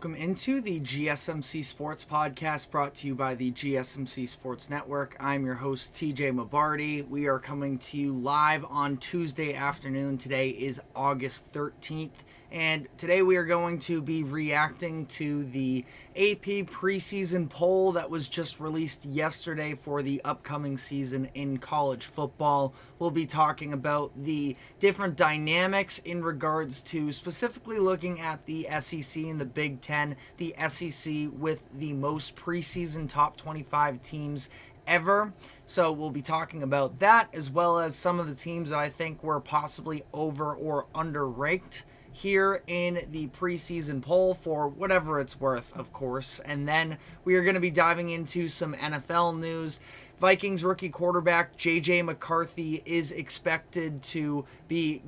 welcome into the GSMC Sports Podcast brought to you by the GSMC Sports Network. I'm your host, TJ McCarthy. We are coming to you live on Tuesday afternoon. Today is August 13th, and today we are going to be reacting to the AP preseason poll that was just released yesterday for the upcoming season in college football. We'll be talking about the different dynamics in regards to specifically looking at the SEC and the Big Ten, the SEC with the most preseason top 25 teams ever. So we'll be talking about that, as well as some of the teams that I think were possibly over or underranked here in the preseason poll, for whatever it's worth, of course. And then we are going to be diving into some NFL news. Vikings rookie quarterback JJ McCarthy is expected to be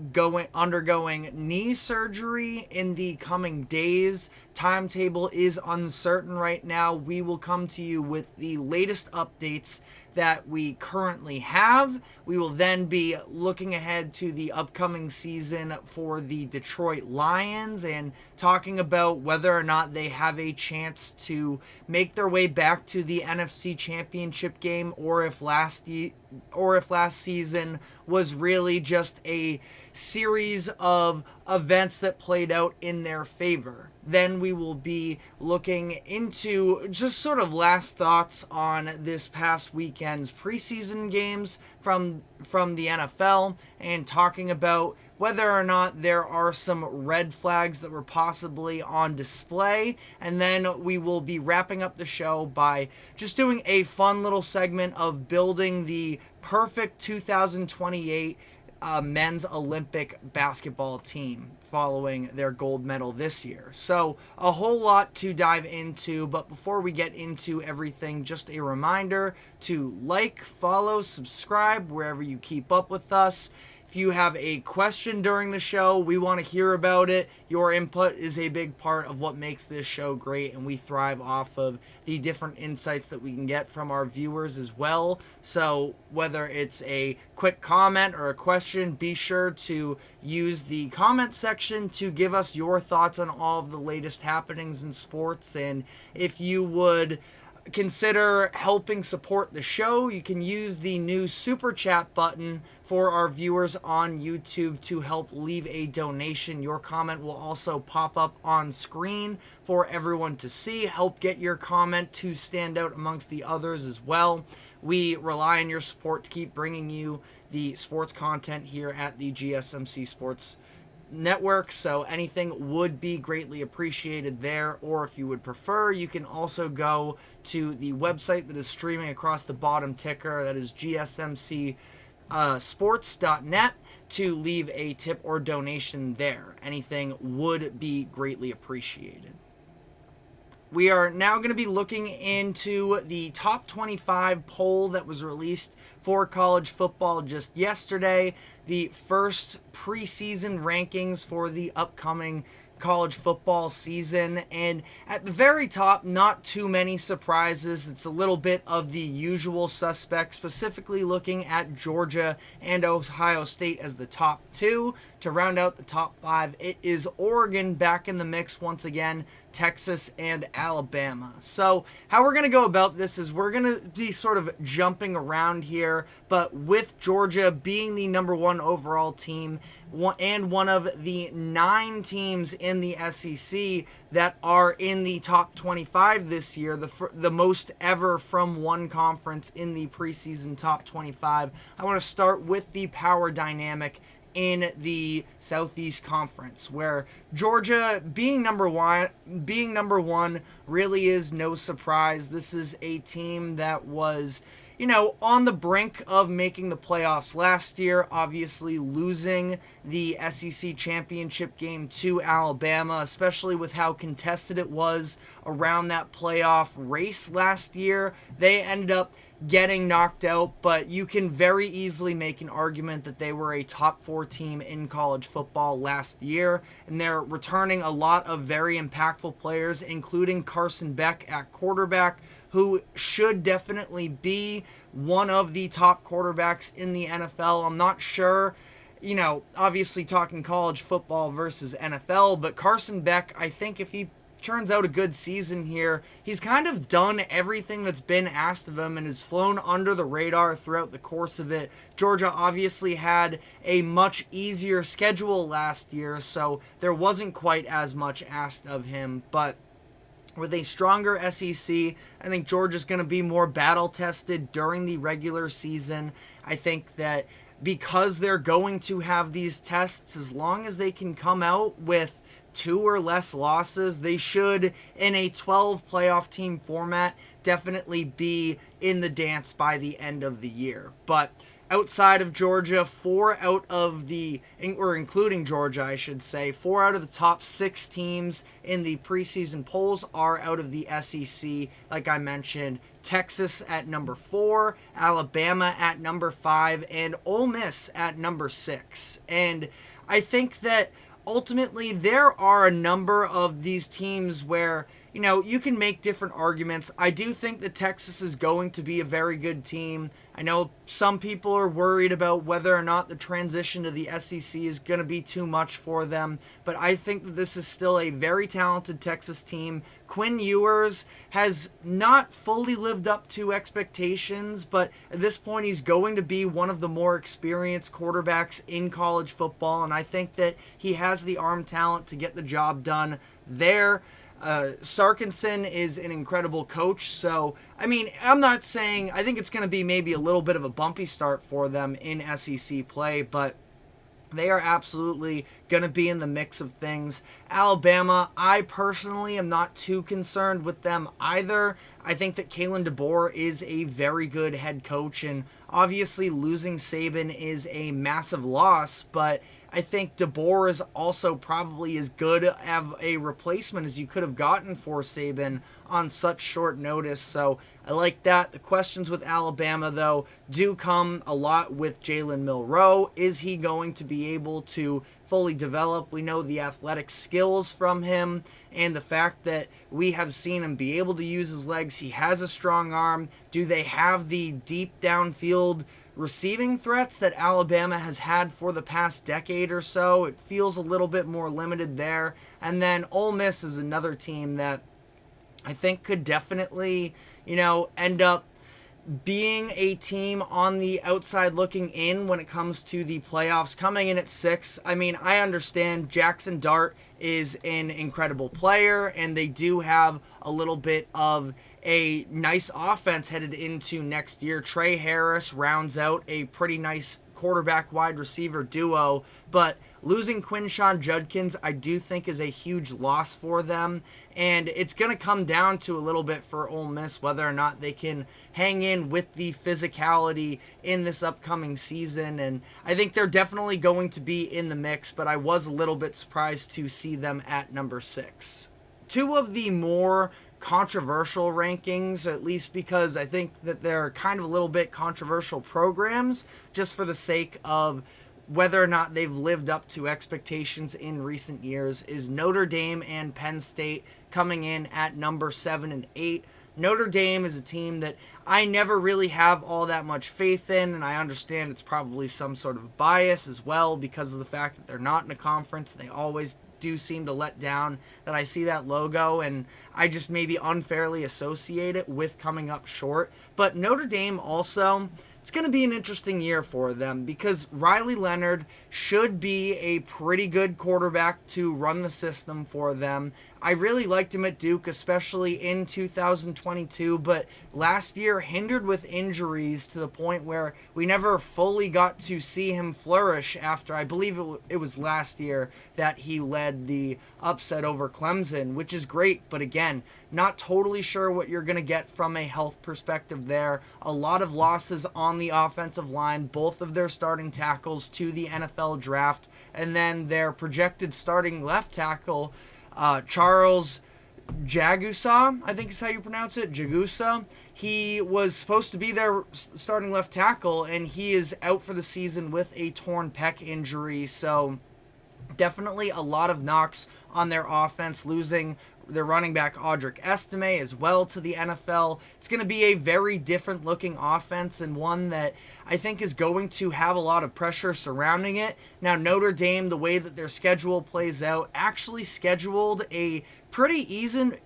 undergoing knee surgery in the coming days. Timetable is uncertain right now. We will come to you with the latest updates that we currently have. We will then be looking ahead to the upcoming season for the Detroit Lions and talking about whether or not they have a chance to make their way back to the NFC Championship game, or if last season was really just a series of events that played out in their favor. Then we will be looking into just sort of last thoughts on this past weekend's preseason games from the NFL, and talking about whether or not there are some red flags that were possibly on display. And then we will be wrapping up the show by just doing a fun little segment of building the perfect 2028 men's Olympic basketball team following their gold medal this year. So a whole lot to dive into, but before we get into everything, just a reminder to like, follow, subscribe wherever you keep up with us. If you have a question during the show, we want to hear about it. Your input is a big part of what makes this show great, and we thrive off of the different insights that we can get from our viewers as well. So whether it's a quick comment or a question, be sure to use the comment section to give us your thoughts on all of the latest happenings in sports. And if you would consider helping support the show, you can use the new super chat button for our viewers on YouTube to help leave a donation. Your comment will also pop up on screen for everyone to see. Help get your comment to stand out amongst the others as well. We rely on your support to keep bringing you the sports content here at the GSMC Sports Network, so anything would be greatly appreciated there. Or if you would prefer, you can also go to the website that is streaming across the bottom ticker, that is gsmcsports.net, to leave a tip or donation there. Anything would be greatly appreciated. We are now going to be looking into the top 25 poll that was released for college football just yesterday, the first preseason rankings for the upcoming college football season. And at the very top, not too many surprises. It's a little bit of the usual suspects, specifically looking at Georgia and Ohio State as the top two. To round out the top five, it is Oregon back in the mix once again, Texas, and Alabama. So how we're going to go about this is we're going to be sort of jumping around here, but with Georgia being the number one overall team and one of the 9 teams in the SEC that are in the top 25 this year, the most ever from one conference in the preseason top 25, I want to start with the power dynamic in the Southeast Conference, where Georgia being number one really is no surprise. This is a team that was, on the brink of making the playoffs last year, obviously losing the SEC championship game to Alabama, especially with how contested it was around that playoff race last year. They ended up getting knocked out, but you can very easily make an argument that they were a top 4 team in college football last year, and they're returning a lot of very impactful players, including Carson Beck at quarterback, who should definitely be one of the top quarterbacks in the NFL. I'm not sure, obviously talking college football versus NFL, but Carson Beck, I think if he turns out a good season here, he's kind of done everything that's been asked of him and has flown under the radar throughout the course of it. Georgia obviously had a much easier schedule last year, so there wasn't quite as much asked of him, but with a stronger SEC, I think Georgia's going to be more battle-tested during the regular season. I think that because they're going to have these tests, as long as they can come out with 2 or less losses, they should, in a 12 playoff team format, definitely be in the dance by the end of the year. But outside of Georgia, including Georgia, I should say, 4 out of the top 6 teams in the preseason polls are out of the SEC. Like I mentioned, Texas at number 4, Alabama at number 5, and Ole Miss at number 6. And I think that ultimately there are a number of these teams where, you can make different arguments. I do think that Texas is going to be a very good team. I know some people are worried about whether or not the transition to the SEC is going to be too much for them, but I think that this is still a very talented Texas team. Quinn Ewers has not fully lived up to expectations, but at this point he's going to be one of the more experienced quarterbacks in college football, and I think that he has the arm talent to get the job done there. Sarkinson is an incredible coach, so I'm not saying, I think it's going to be maybe a little bit of a bumpy start for them in SEC play, but they are absolutely going to be in the mix of things. Alabama, I personally am not too concerned with them either. I think that Kalen DeBoer is a very good head coach, and obviously losing Saban is a massive loss, but I think DeBoer is also probably as good of a replacement as you could have gotten for Saban on such short notice. So I like that. The questions with Alabama, though, do come a lot with Jalen Milroe. Is he going to be able to fully develop? We know the athletic skills from him and the fact that we have seen him be able to use his legs. He has a strong arm. Do they have the deep downfield receiving threats that Alabama has had for the past decade or so? It feels a little bit more limited there. And then Ole Miss is another team that I think could definitely, end up being a team on the outside looking in when it comes to the playoffs, coming in at 6. I understand Jackson Dart is an incredible player, and they do have a little bit of a nice offense headed into next year. Trey Harris rounds out a pretty nice quarterback wide receiver duo, but losing Quinshon Judkins I do think is a huge loss for them, and it's going to come down to a little bit for Ole Miss whether or not they can hang in with the physicality in this upcoming season, and I think they're definitely going to be in the mix, but I was a little bit surprised to see them at number 6. 2 of the more controversial rankings, at least because I think that they're kind of a little bit controversial programs just for the sake of whether or not they've lived up to expectations in recent years, is Notre Dame and Penn State coming in at number 7 and 8. Notre Dame is a team that I never really have all that much faith in, and I understand it's probably some sort of bias as well because of the fact that they're not in a conference. They always do seem to let down that I see that logo, and I just maybe unfairly associate it with coming up short. But Notre Dame also, it's going to be an interesting year for them because Riley Leonard should be a pretty good quarterback to run the system for them. I really liked him at Duke, especially in 2022, but last year hindered with injuries to the point where we never fully got to see him flourish after, I believe it was last year that he led the upset over Clemson, which is great, but again, not totally sure what you're going to get from a health perspective there. A lot of losses on the offensive line, both of their starting tackles to the NFL draft, and then their projected starting left tackle, Charles Jagusa, I think is how you pronounce it, Jagusa. He was supposed to be their starting left tackle, and he is out for the season with a torn pec injury. So definitely a lot of knocks on their offense, losing their running back Audric Estime as well to the NFL. It's going to be a very different looking offense, and one that I think is going to have a lot of pressure surrounding it. Now, Notre Dame, the way that their schedule plays out, actually scheduled a pretty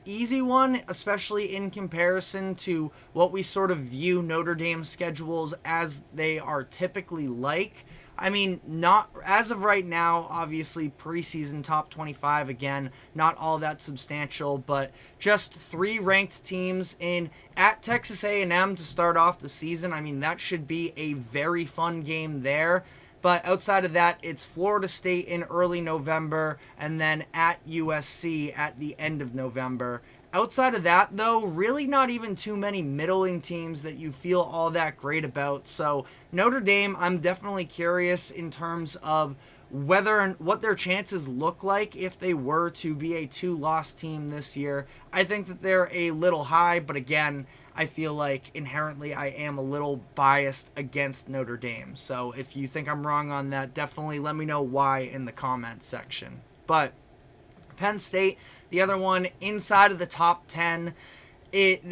easy one, especially in comparison to what we sort of view Notre Dame's schedules as they are typically like. I mean, not as of right now, obviously preseason top 25 again, not all that substantial, but just 3 ranked teams in at Texas A&M to start off the season. I mean, that should be a very fun game there. But outside of that, it's Florida State in early November and then at USC at the end of November. Outside of that, though, really not even too many middling teams that you feel all that great about. So Notre Dame, I'm definitely curious in terms of whether and what their chances look like if they were to be a 2-loss team this year. I think that they're a little high, but again, I feel like inherently I am a little biased against Notre Dame. So if you think I'm wrong on that, definitely let me know why in the comments section. But Penn State, the other one inside of the top 10,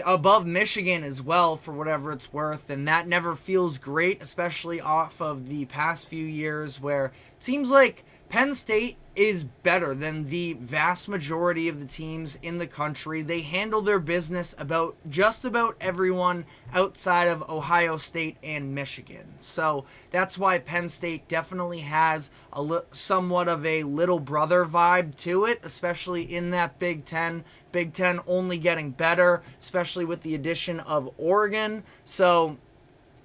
above Michigan as well for whatever it's worth, and that never feels great, especially off of the past few years where it seems like Penn State is better than the vast majority of the teams in the country. They handle their business about just about everyone outside of Ohio State and Michigan. So that's why Penn State definitely has somewhat of a little brother vibe to it, especially in that Big Ten. Big Ten only getting better, especially with the addition of Oregon. So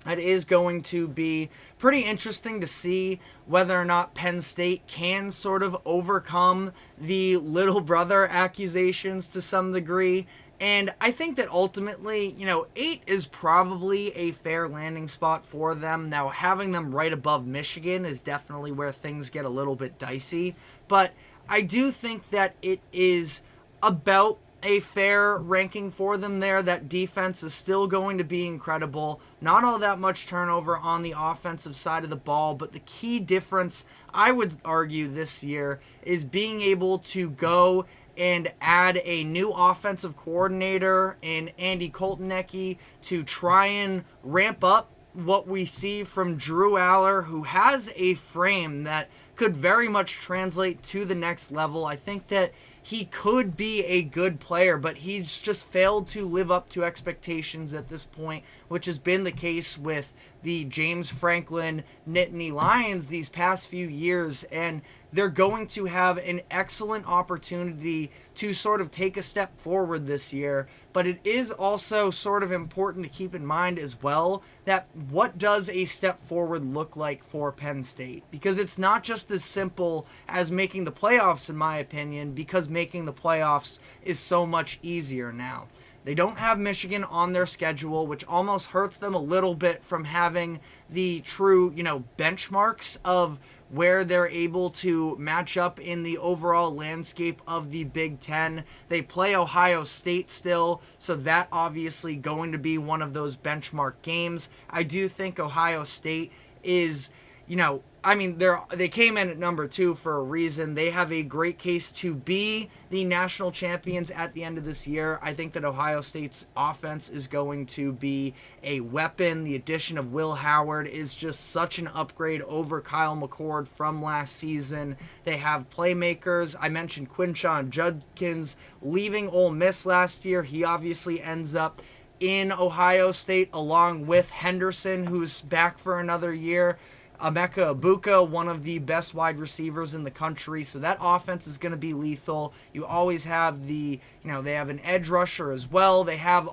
it is going to be pretty interesting to see whether or not Penn State can sort of overcome the little brother accusations to some degree. And I think that ultimately, 8 is probably a fair landing spot for them. Now, having them right above Michigan is definitely where things get a little bit dicey. But I do think that it is about a fair ranking for them there. That defense is still going to be incredible. Not all that much turnover on the offensive side of the ball, but the key difference, I would argue, this year is being able to go and add a new offensive coordinator in Andy Koltenecki to try and ramp up what we see from Drew Aller, who has a frame that could very much translate to the next level. I think that he could be a good player, but he's just failed to live up to expectations at this point, which has been the case with the James Franklin Nittany Lions these past few years, and they're going to have an excellent opportunity to sort of take a step forward this year. But it is also sort of important to keep in mind as well that what does a step forward look like for Penn State? Because it's not just as simple as making the playoffs, in my opinion, because making the playoffs is so much easier now. They don't have Michigan on their schedule, which almost hurts them a little bit from having the true, benchmarks of where they're able to match up in the overall landscape of the Big Ten. They play Ohio State still, so that obviously going to be one of those benchmark games. I do think Ohio State is, they came in at number 2 for a reason. They have a great case to be the national champions at the end of this year. I think that Ohio State's offense is going to be a weapon. The addition of Will Howard is just such an upgrade over Kyle McCord from last season. They have playmakers. I mentioned Quinshon Judkins leaving Ole Miss last year. He obviously ends up in Ohio State along with Henderson, who's back for another year. Emeka Egbuka, one of the best wide receivers in the country. So that offense is going to be lethal. You always have they have an edge rusher as well. They have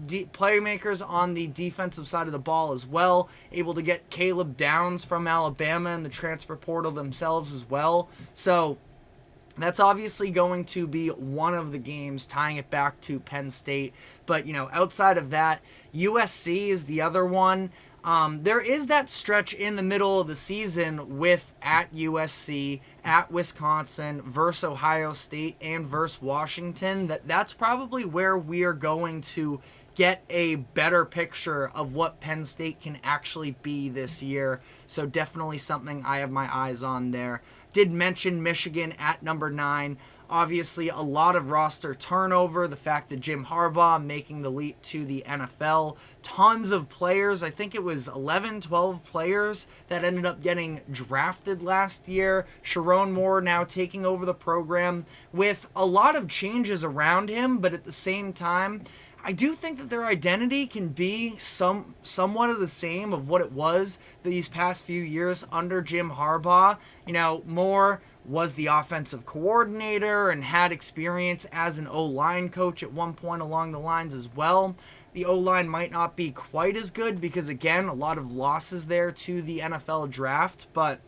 playmakers on the defensive side of the ball as well, able to get Caleb Downs from Alabama and the transfer portal themselves as well. So that's obviously going to be one of the games tying it back to Penn State. But, outside of that, USC is the other one. There is that stretch in the middle of the season with at USC, at Wisconsin, versus Ohio State, and versus Washington. That's probably where we are going to get a better picture of what Penn State can actually be this year. So definitely something I have my eyes on there. Did mention Michigan at number 9. Obviously, a lot of roster turnover. The fact that Jim Harbaugh making the leap to the NFL. Tons of players. I think it was 11, 12 players that ended up getting drafted last year. Sharon Moore now taking over the program with a lot of changes around him, but at the same time, I do think that their identity can be somewhat of the same of what it was these past few years under Jim Harbaugh. Moore was the offensive coordinator and had experience as an O-line coach at one point along the lines as well. The O-line might not be quite as good because, again, a lot of losses there to the NFL draft, but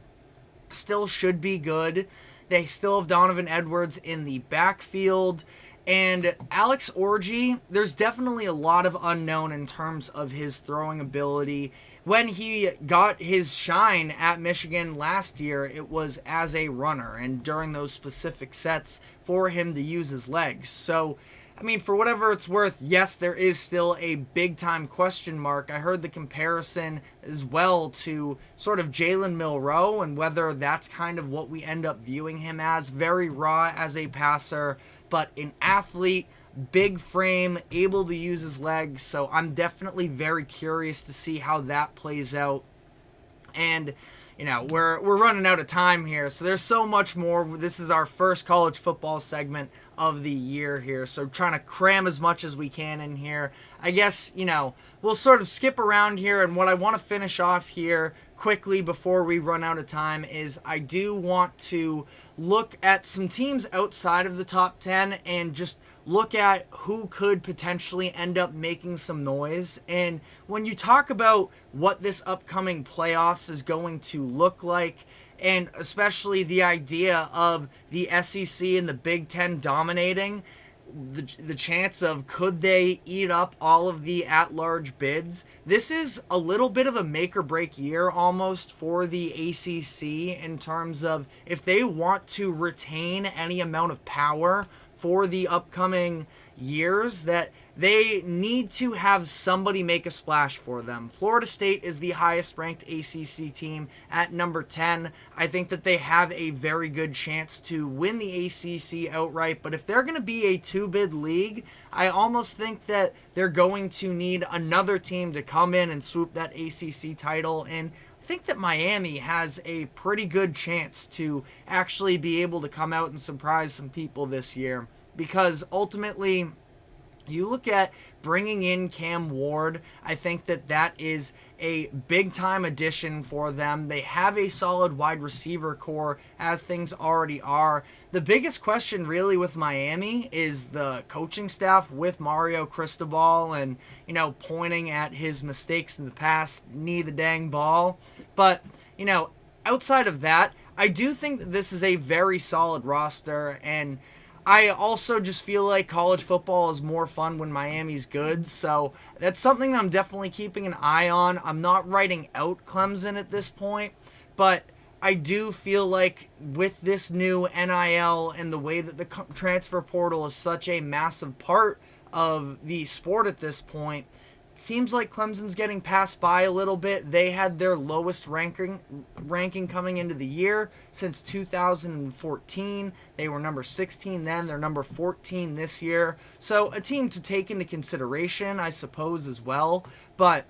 still should be good. They still have Donovan Edwards in the backfield. And Alex Orji, there's definitely a lot of unknown in terms of his throwing ability. When he got his shine at Michigan last year, it was as a runner and during those specific sets for him to use his legs. So, for whatever it's worth, yes, there is still a big-time question mark. I heard the comparison as well to sort of Jalen Milroe and whether that's kind of what we end up viewing him as. Very raw as a passer, but an athlete, big frame, able to use his legs. So I'm definitely very curious to see how that plays out. And we're running out of time here, so there's so much more. This is our first college football segment of the year here, so trying to cram as much as we can in here. I guess, we'll sort of skip around here, and what I want to finish off here quickly before we run out of time is I do want to look at some teams outside of the top 10 and just look at who could potentially end up making some noise. And when you talk about what this upcoming playoffs is going to look like, and especially the idea of the SEC and the Big Ten dominating, the chance of could they eat up all of the at-large bids, this is a little bit of a make-or-break year almost for the ACC in terms of if they want to retain any amount of power for the upcoming years, that they need to have somebody make a splash for them. Florida State is the highest ranked ACC team at number 10. I think that they have a very good chance to win the ACC outright, but if they're going to be a 2-bid league, I almost think that they're going to need another team to come in and swoop that ACC title. And I think that Miami has a pretty good chance to actually be able to come out and surprise some people this year, because ultimately you look at bringing in Cam Ward, I think that that is a big-time addition for them. They have a solid wide receiver core, as things already are. The biggest question really with Miami is the coaching staff with Mario Cristobal and, pointing at his mistakes in the past, knee the dang ball. But, outside of that, I do think that this is a very solid roster, and I also just feel like college football is more fun when Miami's good, so that's something that I'm definitely keeping an eye on. I'm not writing out Clemson at this point, but I do feel like with this new NIL and the way that the transfer portal is such a massive part of the sport at this point, seems like Clemson's getting passed by a little bit. They had their lowest ranking coming into the year since 2014. They were number 16 then. They're number 14 this year. So a team to take into consideration, I suppose, as well. But,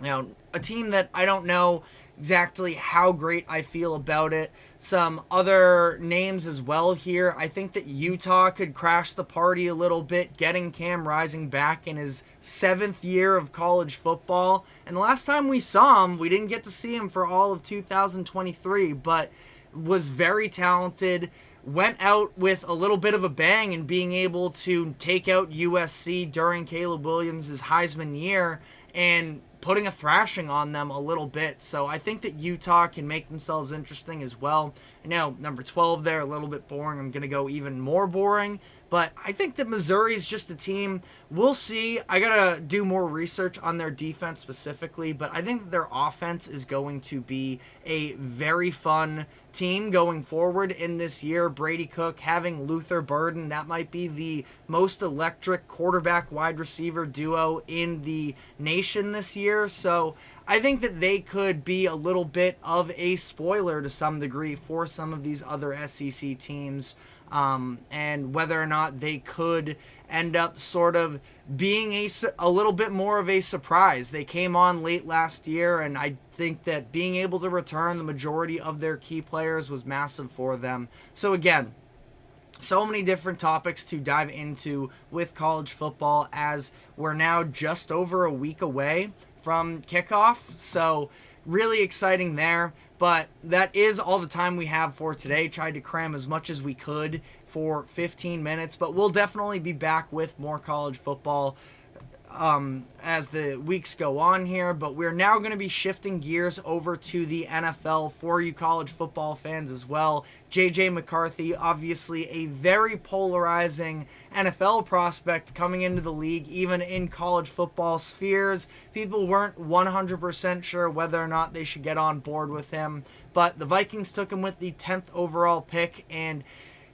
a team that I don't know exactly how great I feel about it. Some other names as well here. I think that Utah could crash the party a little bit, getting Cam Rising back in his 7th year of college football. And the last time we saw him, we didn't get to see him for all of 2023, but was very talented. Went out with a little bit of a bang and being able to take out USC during Caleb Williams' Heisman year and putting a thrashing on them a little bit. So I think that Utah can make themselves interesting as well. Number 12 there, a little bit boring. I'm going to go even more boring. But I think that Missouri is just a team. We'll see. I got to do more research on their defense specifically, but I think that their offense is going to be a very fun team going forward in this year. Brady Cook, having Luther Burden, that might be the most electric quarterback wide receiver duo in the nation this year. So I think that they could be a little bit of a spoiler to some degree for some of these other SEC teams. And whether or not they could end up sort of being a little bit more of a surprise. They came on late last year, and I think that being able to return the majority of their key players was massive for them. So again, so many different topics to dive into with college football, as we're now just over a week away from kickoff. So really exciting there. But that is all the time we have for today. Tried to cram as much as we could for 15 minutes, but we'll definitely be back with more college football as the weeks go on here. But we're now going to be shifting gears over to the NFL for you college football fans as well. JJ McCarthy, obviously a very polarizing NFL prospect coming into the league, even in college football spheres. People weren't 100% sure whether or not they should get on board with him, but the Vikings took him with the 10th overall pick, and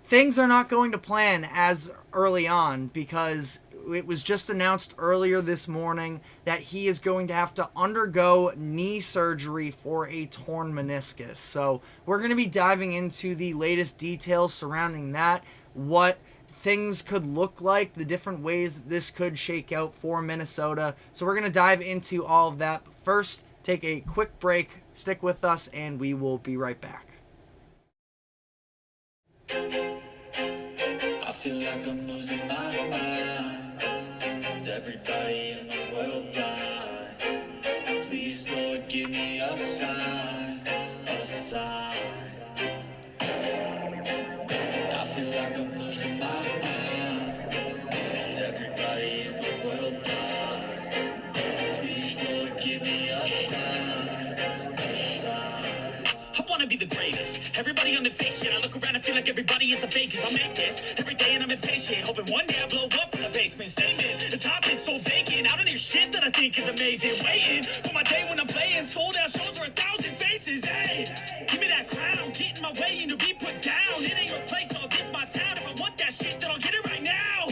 things are not going to plan as early on, because it was just announced earlier this morning that he is going to have to undergo knee surgery for a torn meniscus. So we're going to be diving into the latest details surrounding that, what things could look like, the different ways that this could shake out for Minnesota. So we're going to dive into all of that. But first, take a quick break, stick with us, and we will be right back. I feel like I'm losing my mind. Is everybody in the world blind? Please, Lord, give me a sign, a sign. I feel like I'm losing my mind. Is everybody in the world blind? Please, Lord, give me a sign, a sign. I wanna be the greatest. Everybody on the fake shit. I look around and feel like everybody is the fakest. I'll make this every day and I'm impatient, hoping one day I blow up from the basement. Statement, the top is so vacant. I don't hear shit that I think is amazing. Waiting for my day when I'm playing sold out shows for 1,000 faces. Hey, give me that crown, get in my way and to be put down. It ain't your place, all this my town. If I want that shit, then I'll get it right now.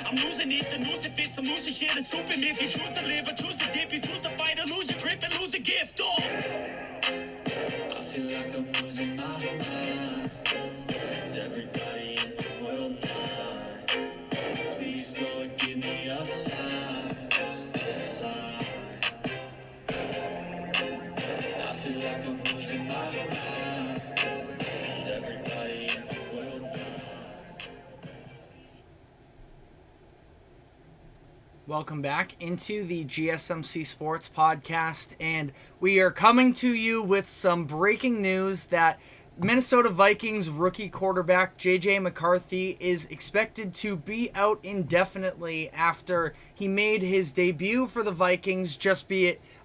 I'm losing it, the noose it fits. I'm losing shit, a stupid myth. You choose to live or choose to dip. You choose to fight or lose your grip and lose a gift. Oh, I feel like I'm losing my mind. Is everybody in the world blind? Please, Lord, give me a sign, a sign. I feel like I'm losing my mind. Is everybody in the world blind? Welcome back into the GSMC Sports Podcast, and we are coming to you with some breaking news that Minnesota Vikings rookie quarterback JJ McCarthy is expected to be out indefinitely after he made his debut for the Vikings,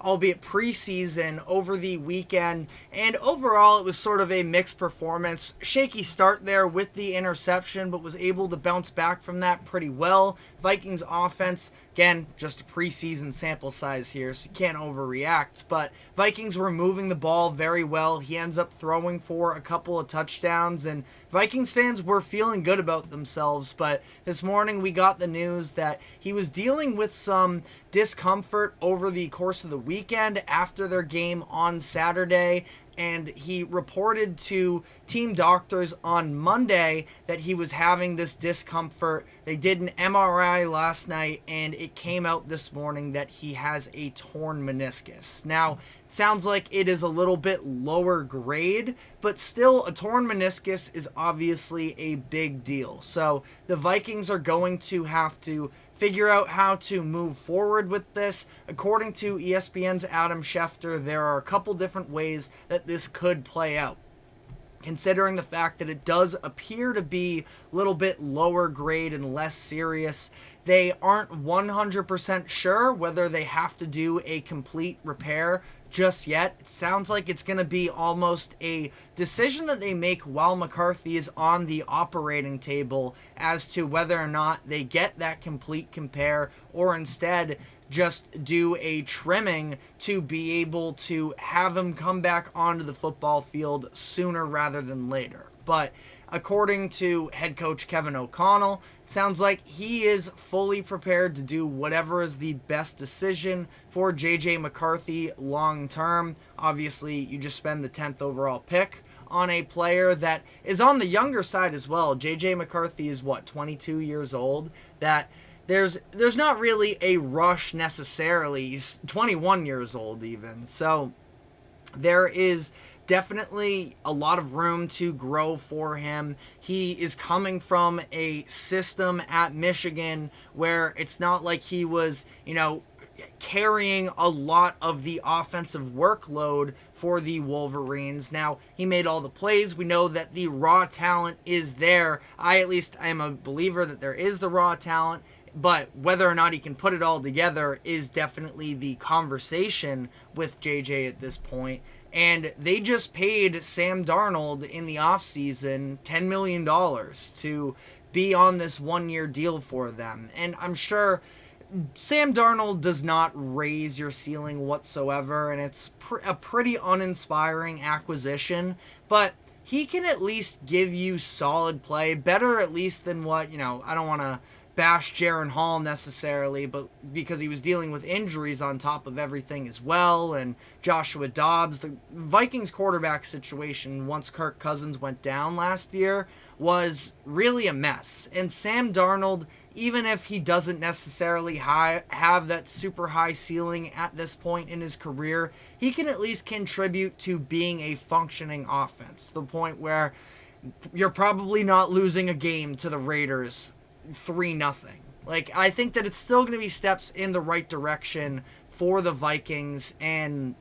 albeit preseason, over the weekend. And overall, it was sort of a mixed performance. Shaky start there with the interception, but was able to bounce back from that pretty well. Vikings offense, again, just a preseason sample size here, so you can't overreact, but Vikings were moving the ball very well. He ends up throwing for a couple of touchdowns, and Vikings fans were feeling good about themselves. But this morning we got the news that he was dealing with some discomfort over the course of the weekend after their game on Saturday, and he reported to team doctors on Monday that he was having this discomfort. They did an MRI last night, and it came out this morning that he has a torn meniscus. Now, it sounds like it is a little bit lower grade, but still, a torn meniscus is obviously a big deal. So the Vikings are going to have to figure out how to move forward with this. According to ESPN's Adam Schefter, there are a couple different ways that this could play out, considering the fact that it does appear to be a little bit lower grade and less serious. They aren't 100% sure whether they have to do a complete repair just yet. It sounds like it's going to be almost a decision that they make while McCarthy is on the operating table as to whether or not they get that complete compare or instead just do a trimming to be able to have him come back onto the football field sooner rather than later. But according to head coach Kevin O'Connell, it sounds like he is fully prepared to do whatever is the best decision for JJ McCarthy long term. Obviously, you just spend the 10th overall pick on a player that is on the younger side as well. JJ McCarthy is 22 years old. That there's not really a rush necessarily. He's 21 years old even. So there is definitely a lot of room to grow for him. He is coming from a system at Michigan where it's not like he was, carrying a lot of the offensive workload for the Wolverines. Now, he made all the plays. We know that the raw talent is there. I am a believer that there is the raw talent, but whether or not he can put it all together is definitely the conversation with JJ at this point. And they just paid Sam Darnold in the offseason $10 million to be on this one-year deal for them. And I'm sure Sam Darnold does not raise your ceiling whatsoever, and it's a pretty uninspiring acquisition, but he can at least give you solid play, better at least than what, I don't want to bash Jaron Hall necessarily, but because he was dealing with injuries on top of everything as well, and Joshua Dobbs. The Vikings quarterback situation once Kirk Cousins went down last year was really a mess. And Sam Darnold, even if he doesn't necessarily have that super high ceiling at this point in his career, he can at least contribute to being a functioning offense, to the point where you're probably not losing a game to the Raiders 3-0. I think that it's still going to be steps in the right direction for the Vikings. And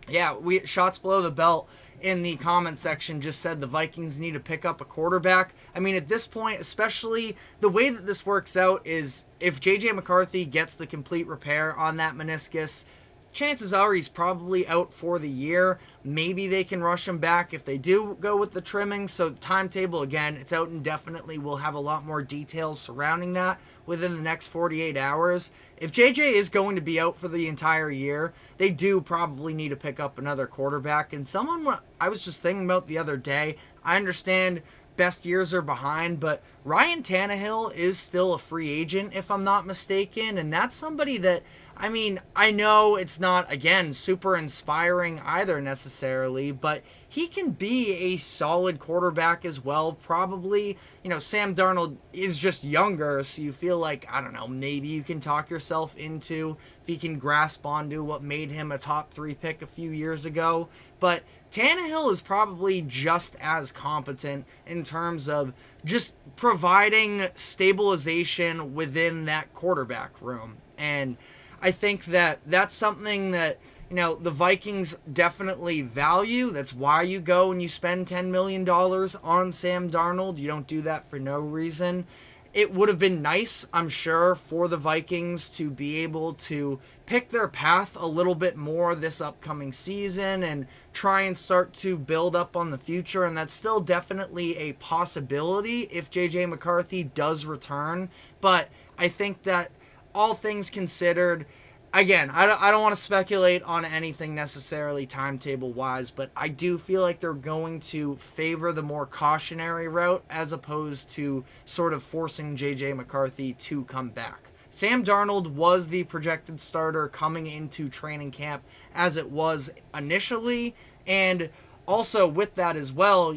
yeah, shots below the belt in the comment section just said the Vikings need to pick up a quarterback. I mean, at this point, especially the way that this works out is if JJ McCarthy gets the complete repair on that meniscus, chances are he's probably out for the year. Maybe they can rush him back if they do go with the trimming. So timetable, again, it's out indefinitely. We'll have a lot more details surrounding that within the next 48 hours. If JJ is going to be out for the entire year, they do probably need to pick up another quarterback. And someone I was just thinking about the other day, I understand best years are behind, but Ryan Tannehill is still a free agent, if I'm not mistaken. And that's somebody that, I know it's not, again, super inspiring either necessarily, but he can be a solid quarterback as well. Probably, Sam Darnold is just younger, so you feel like, I don't know, maybe you can talk yourself into if he can grasp onto what made him a top 3 pick a few years ago. But Tannehill is probably just as competent in terms of just providing stabilization within that quarterback room. And I think that that's something that, the Vikings definitely value. That's why you go and you spend $10 million on Sam Darnold. You don't do that for no reason. It would have been nice, I'm sure, for the Vikings to be able to pick their path a little bit more this upcoming season and try and start to build up on the future. And that's still definitely a possibility if JJ McCarthy does return. But I think that all things considered, again, I don't want to speculate on anything necessarily timetable-wise, but I do feel like they're going to favor the more cautionary route as opposed to sort of forcing JJ McCarthy to come back. Sam Darnold was the projected starter coming into training camp as it was initially, and also with that as well,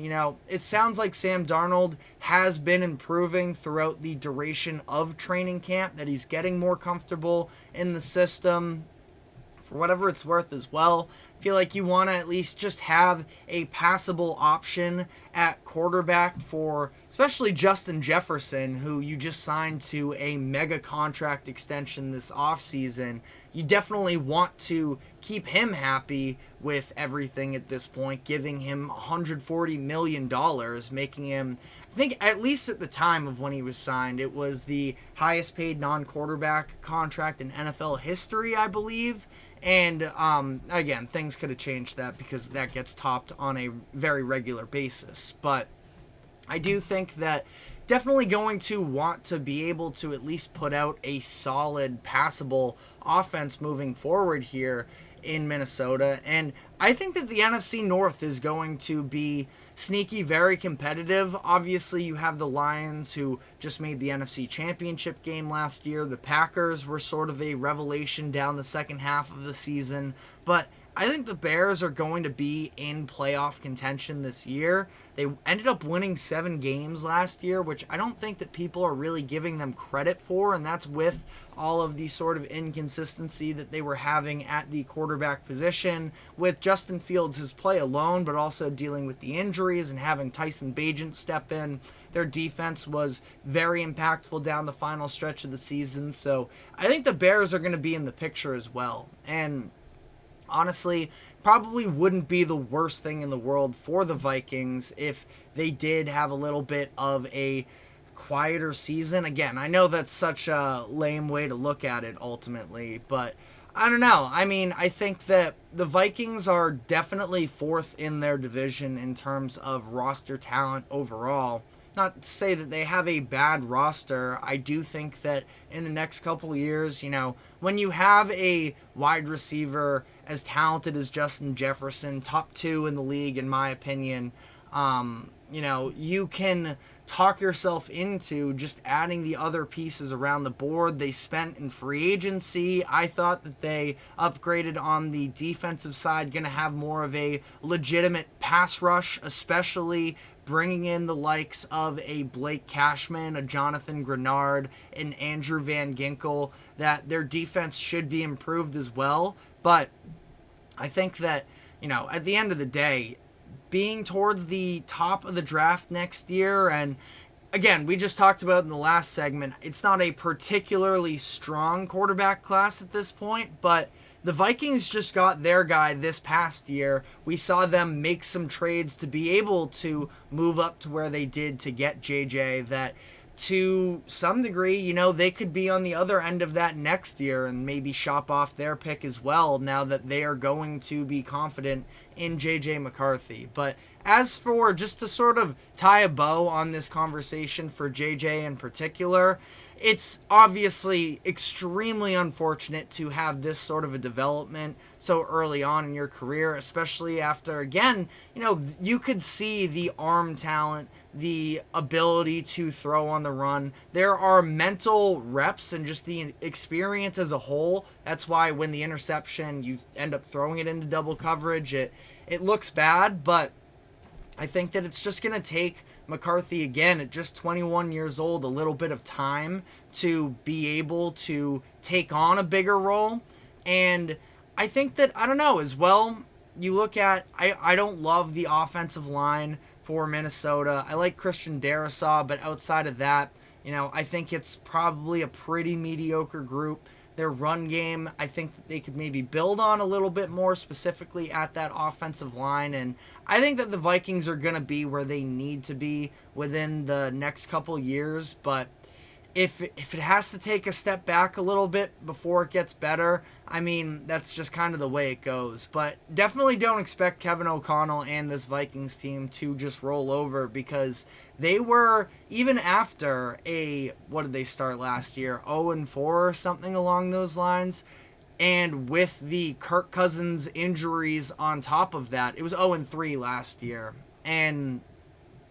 it sounds like Sam Darnold has been improving throughout the duration of training camp, that he's getting more comfortable in the system. For whatever it's worth as well, I feel like you want to at least just have a passable option at quarterback for especially Justin Jefferson, who you just signed to a mega contract extension this offseason. You definitely want to keep him happy with everything at this point, giving him $140 million, making him, I think at least at the time of when he was signed, it was the highest paid non-quarterback contract in NFL history, I believe. And again, things could have changed that because that gets topped on a very regular basis. But I do think that definitely going to want to be able to at least put out a solid, passable offense moving forward here in Minnesota. And I think that the NFC North is going to be sneaky, very competitive. Obviously, you have the Lions, who just made the NFC Championship game last year. The Packers were sort of a revelation down the second half of the season. But I think the Bears are going to be in playoff contention this year. They ended up winning 7 games last year, which I don't think that people are really giving them credit for, and that's with all of the sort of inconsistency that they were having at the quarterback position, with Justin Fields' play alone, but also dealing with the injuries and having Tyson Bagent step in. Their defense was very impactful down the final stretch of the season, so I think the Bears are going to be in the picture as well. And honestly, probably wouldn't be the worst thing in the world for the Vikings if they did have a little bit of a quieter season. Again, I know that's such a lame way to look at it ultimately, but I don't know. I mean, I think that the Vikings are definitely 4th in their division in terms of roster talent overall. Not to say that they have a bad roster. I do think that in the next couple of years, when you have a wide receiver as talented as Justin Jefferson, top 2 in the league in my opinion, you can talk yourself into just adding the other pieces around the board. They spent in free agency. I thought that they upgraded on the defensive side, going to have more of a legitimate pass rush, especially bringing in the likes of a Blake Cashman, a Jonathan Grenard, and Andrew Van Ginkel, that their defense should be improved as well. But I think that, at the end of the day, being towards the top of the draft next year, and again, we just talked about in the last segment, it's not a particularly strong quarterback class at this point, but the Vikings just got their guy this past year. We saw them make some trades to be able to move up to where they did to get JJ, that to some degree, they could be on the other end of that next year and maybe shop off their pick as well now that they are going to be confident in JJ McCarthy. But as for just to sort of tie a bow on this conversation for JJ in particular, it's obviously extremely unfortunate to have this sort of a development so early on in your career, especially after, again, you could see the arm talent, the ability to throw on the run. There are mental reps and just the experience as a whole. That's why when the interception, you end up throwing it into double coverage. It looks bad, but I think that it's just going to take McCarthy, again, at just 21 years old, a little bit of time to be able to take on a bigger role. And I think that, I don't know, as well, you look at, I don't love the offensive line for Minnesota. I like Christian Darrisaw, but outside of that, I think it's probably a pretty mediocre group. Their run game, I think that they could maybe build on a little bit more, specifically at that offensive line. And I think that the Vikings are going to be where they need to be within the next couple years. But if it has to take a step back a little bit before it gets better, I mean, that's just kind of the way it goes. But definitely don't expect Kevin O'Connell and this Vikings team to just roll over, because they were, even after what did they start last year? 0-4 or something along those lines. And with the Kirk Cousins injuries on top of that, it was 0-3 last year. And,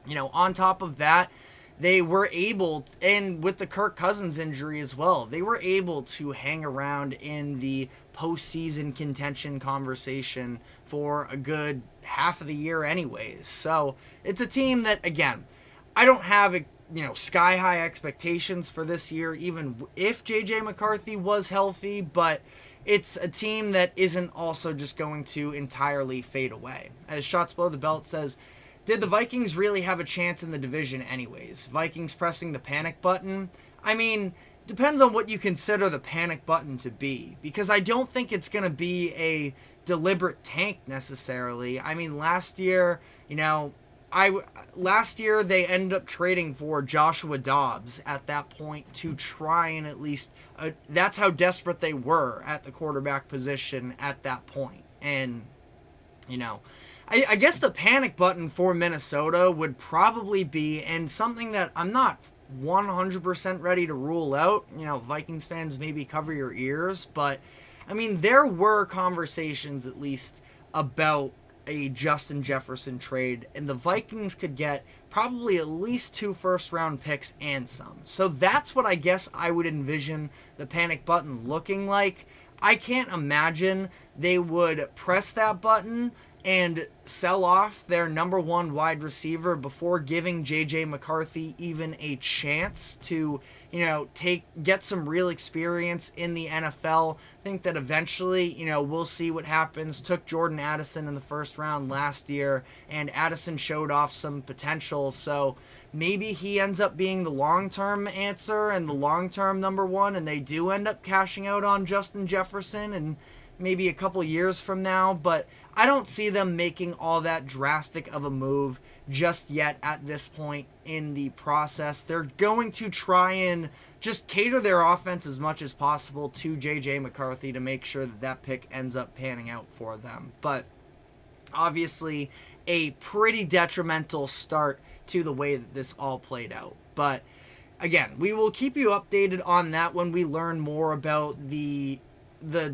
on top of that, they were able, and with the Kirk Cousins injury as well, they were able to hang around in the postseason contention conversation for a good half of the year anyways. So it's a team that, again, I don't have sky high expectations for this year, even if JJ McCarthy was healthy, but it's a team that isn't also just going to entirely fade away. As Shots Below the Belt says, did the Vikings really have a chance in the division anyways? Vikings pressing the panic button? I mean, depends on what you consider the panic button to be, because I don't think it's going to be a deliberate tank necessarily. I mean, last year, last year they ended up trading for Joshua Dobbs at that point to try and at least that's how desperate they were at the quarterback position at that point. And I guess the panic button for Minnesota would probably be, and something that I'm not 100% ready to rule out, Vikings fans, maybe cover your ears, but I mean, there were conversations at least about a Justin Jefferson trade, and the Vikings could get probably at least 2 first-round picks and some. So that's what I guess I would envision the panic button looking like. I can't imagine they would press that button and sell off their number 1 wide receiver before giving JJ McCarthy even a chance to, get some real experience in the NFL. I think that eventually, we'll see what happens. Took Jordan Addison in the first round last year, and Addison showed off some potential. So maybe he ends up being the long-term answer and the long-term number 1, and they do end up cashing out on Justin Jefferson and maybe a couple years from now, but I don't see them making all that drastic of a move just yet at this point in the process. They're going to try and just cater their offense as much as possible to JJ McCarthy to make sure that pick ends up panning out for them. But obviously a pretty detrimental start to the way that this all played out. But again, we will keep you updated on that when we learn more about the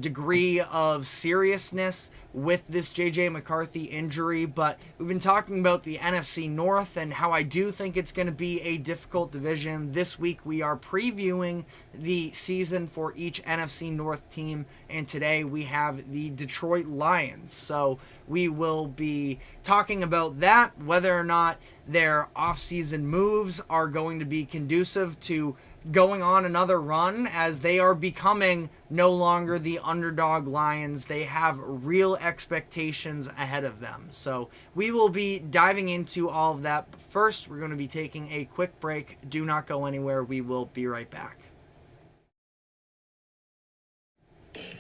degree of seriousness with this JJ McCarthy injury. But we've been talking about the NFC North and how I do think it's going to be a difficult division. This week we are previewing the season for each NFC North team, and today we have the Detroit Lions. So we will be talking about that, whether or not their offseason moves are going to be conducive to going on another run, as they are becoming no longer the underdog Lions. They have real expectations ahead of them. So we will be diving into all of that. But first, we're going to be taking a quick break. Do not go anywhere. We will be right back.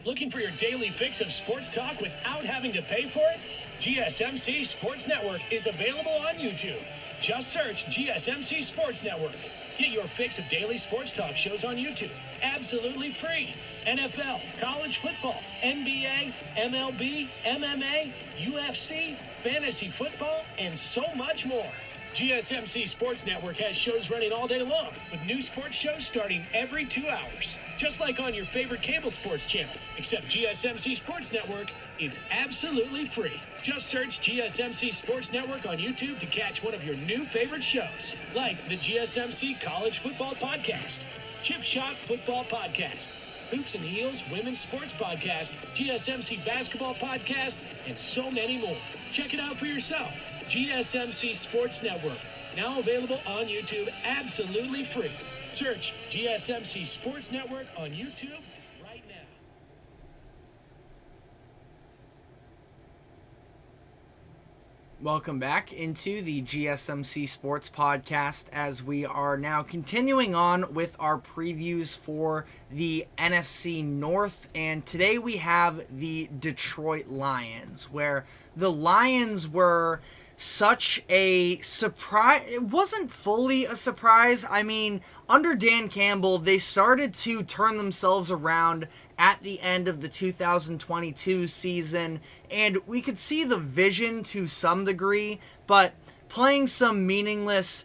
Looking for your daily fix of sports talk without having to pay for it? GSMC Sports Network is available on YouTube. Just search GSMC Sports Network. Get your fix of daily sports talk shows on YouTube, absolutely free. NFL, college football, NBA, MLB, MMA, UFC, fantasy football, and so much more. GSMC Sports Network has shows running all day long, with new sports shows starting every 2 hours. Just like on your favorite cable sports channel, except GSMC Sports Network is absolutely free. Just search GSMC Sports Network on YouTube to catch one of your new favorite shows, like the GSMC College Football Podcast, Chip Shot Football Podcast, Hoops and Heels Women's Sports Podcast, GSMC Basketball Podcast, and so many more. Check it out for yourself. GSMC Sports Network, now available on YouTube absolutely free. Search GSMC Sports Network on YouTube right now. Welcome back into the GSMC Sports Podcast, as we are now continuing on with our previews for the NFC North. And today we have the Detroit Lions, where the Lions were such a surprise. It wasn't fully a surprise. I mean, under Dan Campbell, they started to turn themselves around at the end of the 2022 season, and we could see the vision to some degree, but playing some meaningless,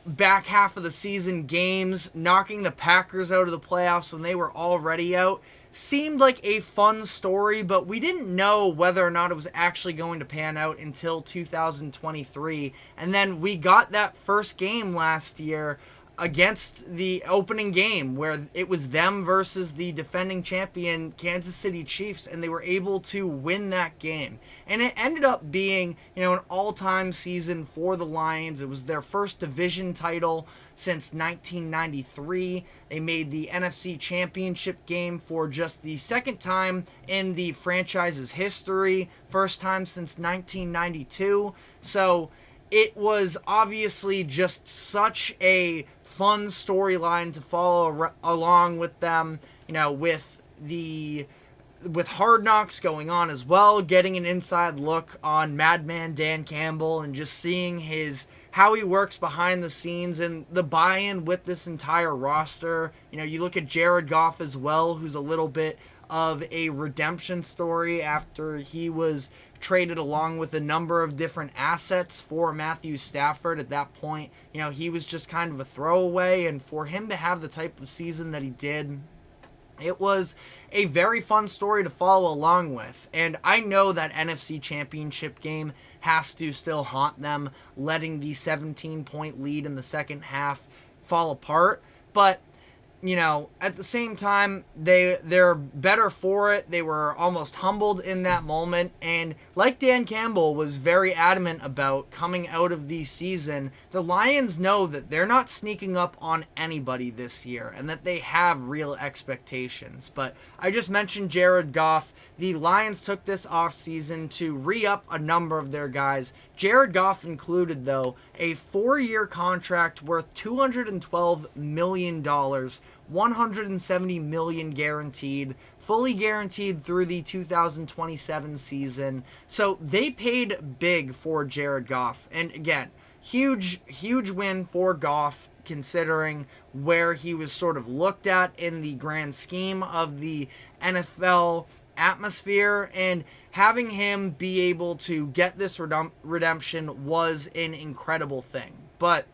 back half of the season games, knocking the Packers out of the playoffs when they were already out, seemed like a fun story, but we didn't know whether or not it was actually going to pan out until 2023. And then we got that first game last year against the opening game, where it was them versus the defending champion Kansas City Chiefs, and they were able to win that game. And it ended up being, an all-time season for the Lions. It was their first division title since 1993. They made the NFC Championship game for just the second time in the franchise's history, first time since 1992. So it was obviously just such a fun storyline to follow along with them, with the with Hard Knocks going on as well, getting an inside look on Madman Dan Campbell and just seeing how he works behind the scenes and the buy-in with this entire roster. You look at Jared Goff as well, who's a little bit of a redemption story after he was traded along with a number of different assets for Matthew Stafford. At that point, he was just kind of a throwaway, and for him to have the type of season that he did, it was a very fun story to follow along with. And I know that NFC Championship game has to still haunt them, letting the 17-point lead in the second half fall apart. But at the same time, they're better for it. They were almost humbled in that moment. And like Dan Campbell was very adamant about coming out of the season, the Lions know that they're not sneaking up on anybody this year and that they have real expectations. But I just mentioned Jared Goff. The Lions took this offseason to re-up a number of their guys. Jared Goff included, though, a 4-year contract worth $212 million, $170 million guaranteed, fully guaranteed through the 2027 season. So they paid big for Jared Goff. And again, huge win for Goff, considering where he was sort of looked at in the grand scheme of the NFL atmosphere, and having him be able to get this redemption was an incredible thing. But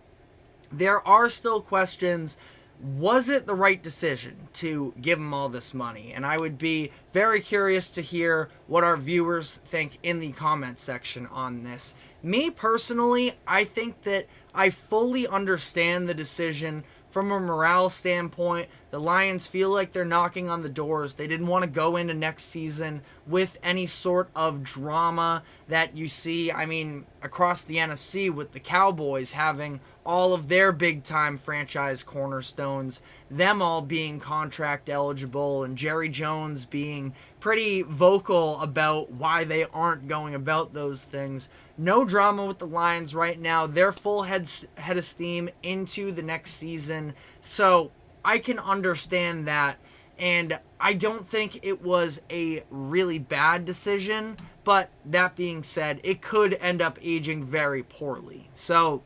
there are still questions. Was it the right decision to give him all this money? And I would be very curious to hear what our viewers think in the comment section on this. Me personally, I think that I fully understand the decision. From a morale standpoint, the Lions feel like they're knocking on the doors. They didn't want to go into next season with any sort of drama that you see, across the NFC, with the Cowboys having all of their big-time franchise cornerstones, them all being contract eligible, and Jerry Jones being pretty vocal about why they aren't going about those things. No drama with the Lions right now. They're full head of steam into the next season. So I can understand that. And I don't think it was a really bad decision. But that being said, it could end up aging very poorly. So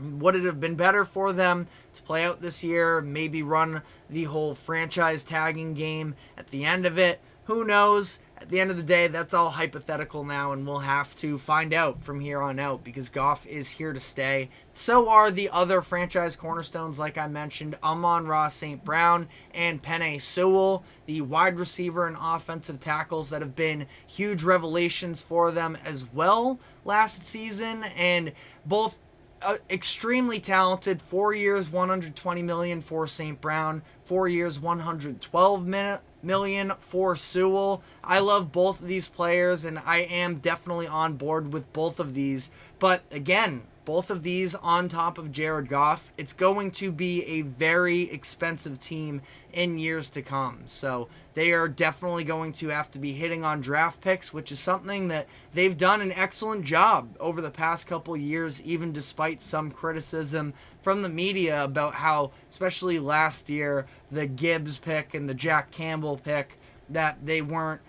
would it have been better for them to play out this year, maybe run the whole franchise tagging game at the end of it? Who knows? At the end of the day, that's all hypothetical now, and we'll have to find out from here on out, because Goff is here to stay. So are the other franchise cornerstones, like I mentioned, Amon-Ra St. Brown and Penei Sewell, the wide receiver and offensive tackles that have been huge revelations for them as well last season, and both extremely talented. 4 years, $120 million for St. Brown. 4 years, $112 million for Sewell. I love both of these players, and I am definitely on board with both of these. But again, both of these on top of Jared Goff, it's going to be a very expensive team in years to come. So they are definitely going to have to be hitting on draft picks, which is something that they've done an excellent job over the past couple years, even despite some criticism from the media about how, especially last year, the Gibbs pick and the Jack Campbell pick, that they weren't,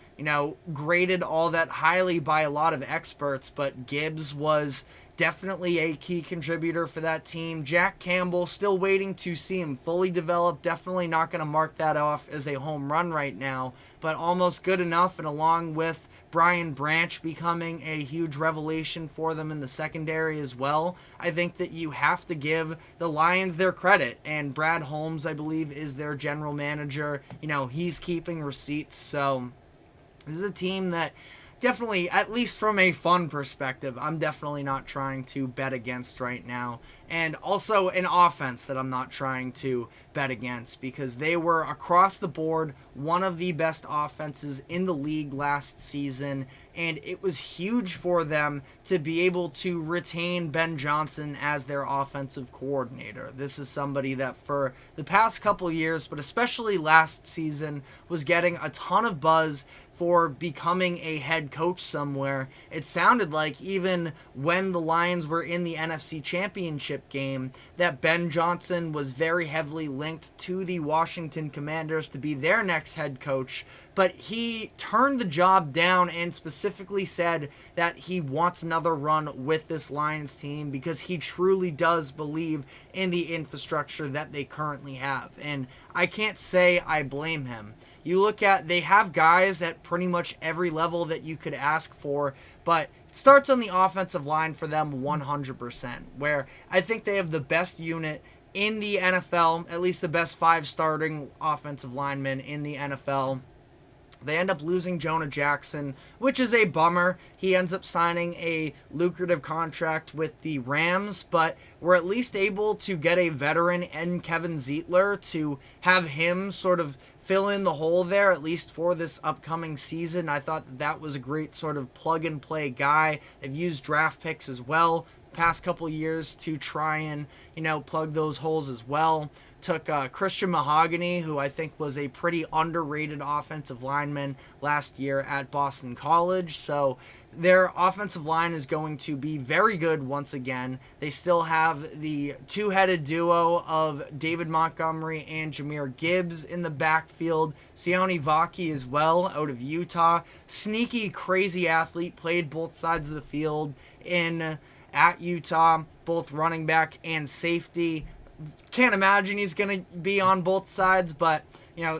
graded all that highly by a lot of experts. But Gibbs was definitely a key contributor for that team. Jack Campbell, still waiting to see him fully develop. Definitely not going to mark that off as a home run right now, but almost good enough. And along with Brian Branch becoming a huge revelation for them in the secondary as well, I think that you have to give the Lions their credit. And Brad Holmes, I believe, is their general manager. He's keeping receipts. So this is a team that definitely, at least from a fun perspective, I'm definitely not trying to bet against right now. And also an offense that I'm not trying to bet against, because they were across the board one of the best offenses in the league last season, and it was huge for them to be able to retain Ben Johnson as their offensive coordinator. This is somebody that for the past couple years, but especially last season, was getting a ton of buzz for becoming a head coach somewhere. It sounded like even when the Lions were in the NFC Championship game that Ben Johnson was very heavily linked to the Washington Commanders to be their next head coach, but he turned the job down and specifically said that he wants another run with this Lions team because he truly does believe in the infrastructure that they currently have. And I can't say I blame him. You look at, they have guys at pretty much every level that you could ask for, but it starts on the offensive line for them 100%, where I think they have the best unit in the NFL, at least the best 5 starting offensive linemen in the NFL. They end up losing Jonah Jackson, which is a bummer. He ends up signing a lucrative contract with the Rams, but we're at least able to get a veteran in Kevin Zeitler to have him sort of fill in the hole there, at least for this upcoming season. I thought that was a great sort of plug-and-play guy. They've used draft picks as well the past couple years to try and, plug those holes as well. Took Christian Mahogany, who I think was a pretty underrated offensive lineman last year at Boston College. So their offensive line is going to be very good once again. They still have the two-headed duo of David Montgomery and Jahmyr Gibbs in the backfield. Sione Vaki as well out of Utah. Sneaky, crazy athlete, played both sides of the field at Utah, both running back and safety. Can't imagine he's going to be on both sides, but,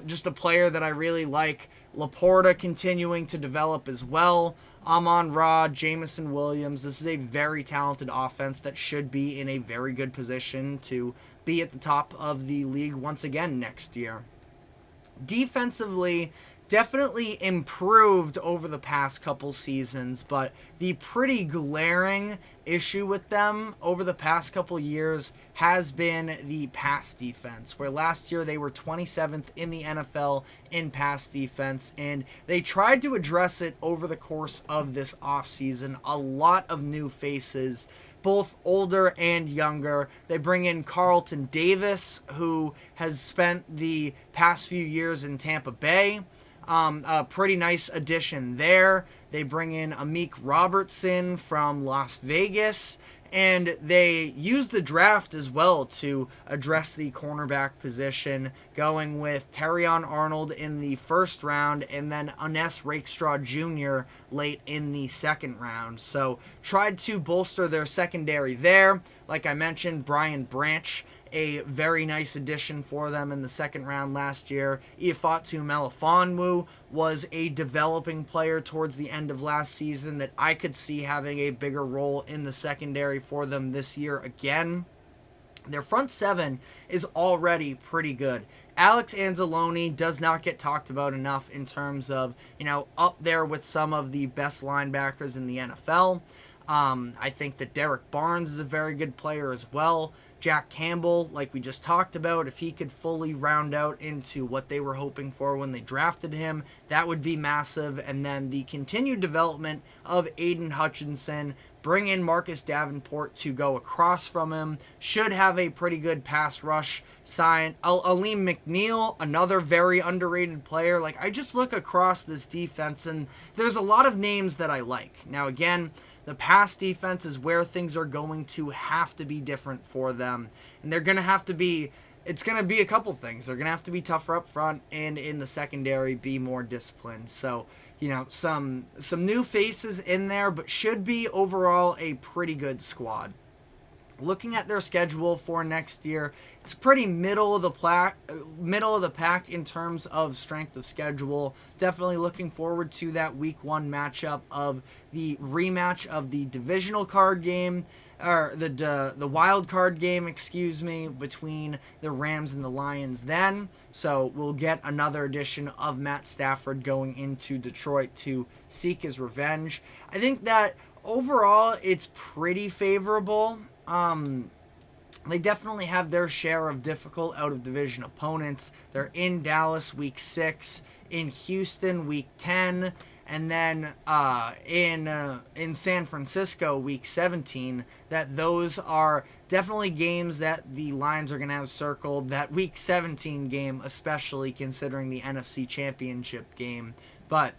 just a player that I really like. Laporta continuing to develop as well. Amon-Ra, Jameson Williams. This is a very talented offense that should be in a very good position to be at the top of the league once again next year. Defensively, definitely improved over the past couple seasons, but the pretty glaring issue with them over the past couple years has been the pass defense, where last year they were 27th in the NFL in pass defense, and they tried to address it over the course of this offseason. A lot of new faces, both older and younger. They bring in Carlton Davis, who has spent the past few years in Tampa Bay. A pretty nice addition there. They bring in Amik Robertson from Las Vegas, and they use the draft as well to address the cornerback position, going with Terrion Arnold in the first round and then Ines Rakestraw Jr. late in the second round. So tried to bolster their secondary there. Like I mentioned, Brian Branch, a very nice addition for them in the second round last year. Ifeatu Melifonwu was a developing player towards the end of last season that I could see having a bigger role in the secondary for them this year again. Their front seven is already pretty good. Alex Anzalone does not get talked about enough in terms of, up there with some of the best linebackers in the NFL. I think that Derek Barnes is a very good player as well. Jack Campbell, like we just talked about, if he could fully round out into what they were hoping for when they drafted him, that would be massive. And then the continued development of Aiden Hutchinson, bring in Marcus Davenport to go across from him, should have a pretty good pass rush sign. Aleem McNeil, another very underrated player. Like, I just look across this defense and there's a lot of names that I like. Now, again, the pass defense is where things are going to have to be different for them. And they're going to have to be, it's going to be a couple things. They're going to have to be tougher up front and in the secondary be more disciplined. So, some new faces in there, but should be overall a pretty good squad. Looking at their schedule for next year, it's pretty middle of the pack in terms of strength of schedule. Definitely looking forward to that week 1 matchup of the rematch of the divisional card game, or the wild card game, between the Rams and the Lions then. So we'll get another edition of Matt Stafford going into Detroit to seek his revenge. I think that overall it's pretty favorable. They definitely have their share of difficult out-of-division opponents. They're in Dallas week 6, in Houston week 10, and then in San Francisco week 17. That those are definitely games that the Lions are going to have circled. That week 17 game, especially considering the NFC Championship game. But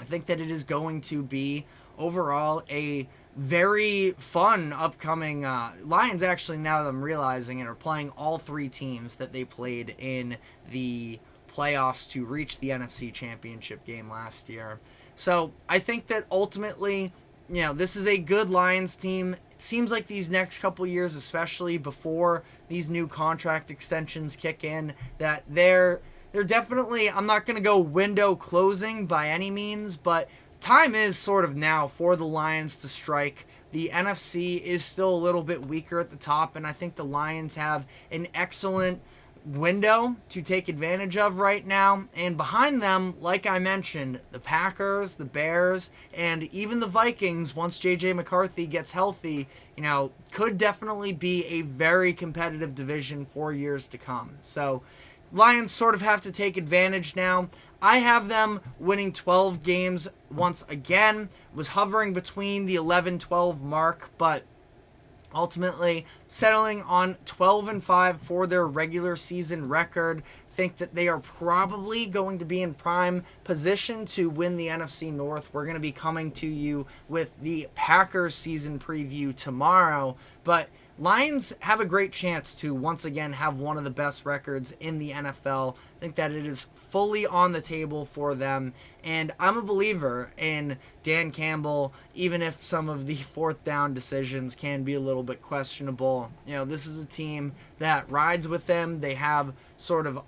I think that it is going to be overall a very fun upcoming Lions. Actually, now that I'm realizing it, are playing all three teams that they played in the playoffs to reach the NFC Championship game last year. So I think that ultimately, this is a good Lions team. It seems like these next couple years, especially before these new contract extensions kick in, that they're definitely, I'm not going to go window closing by any means, but time is sort of now for the Lions to strike. The NFC is still a little bit weaker at the top, and I think the Lions have an excellent window to take advantage of right now. And behind them, like I mentioned, the Packers, the Bears, and even the Vikings, once JJ McCarthy gets healthy, could definitely be a very competitive division for years to come. So Lions sort of have to take advantage now. I have them winning 12 games once again. Was hovering between the 11-12 mark, but ultimately settling on 12-5 for their regular season record. Think that they are probably going to be in prime position to win the NFC North. We're going to be coming to you with the Packers season preview tomorrow, but Lions have a great chance to once again have one of the best records in the NFL. I think that it is fully on the table for them, and I'm a believer in Dan Campbell, even if some of the fourth down decisions can be a little bit questionable. This is a team that rides with them. They have sort of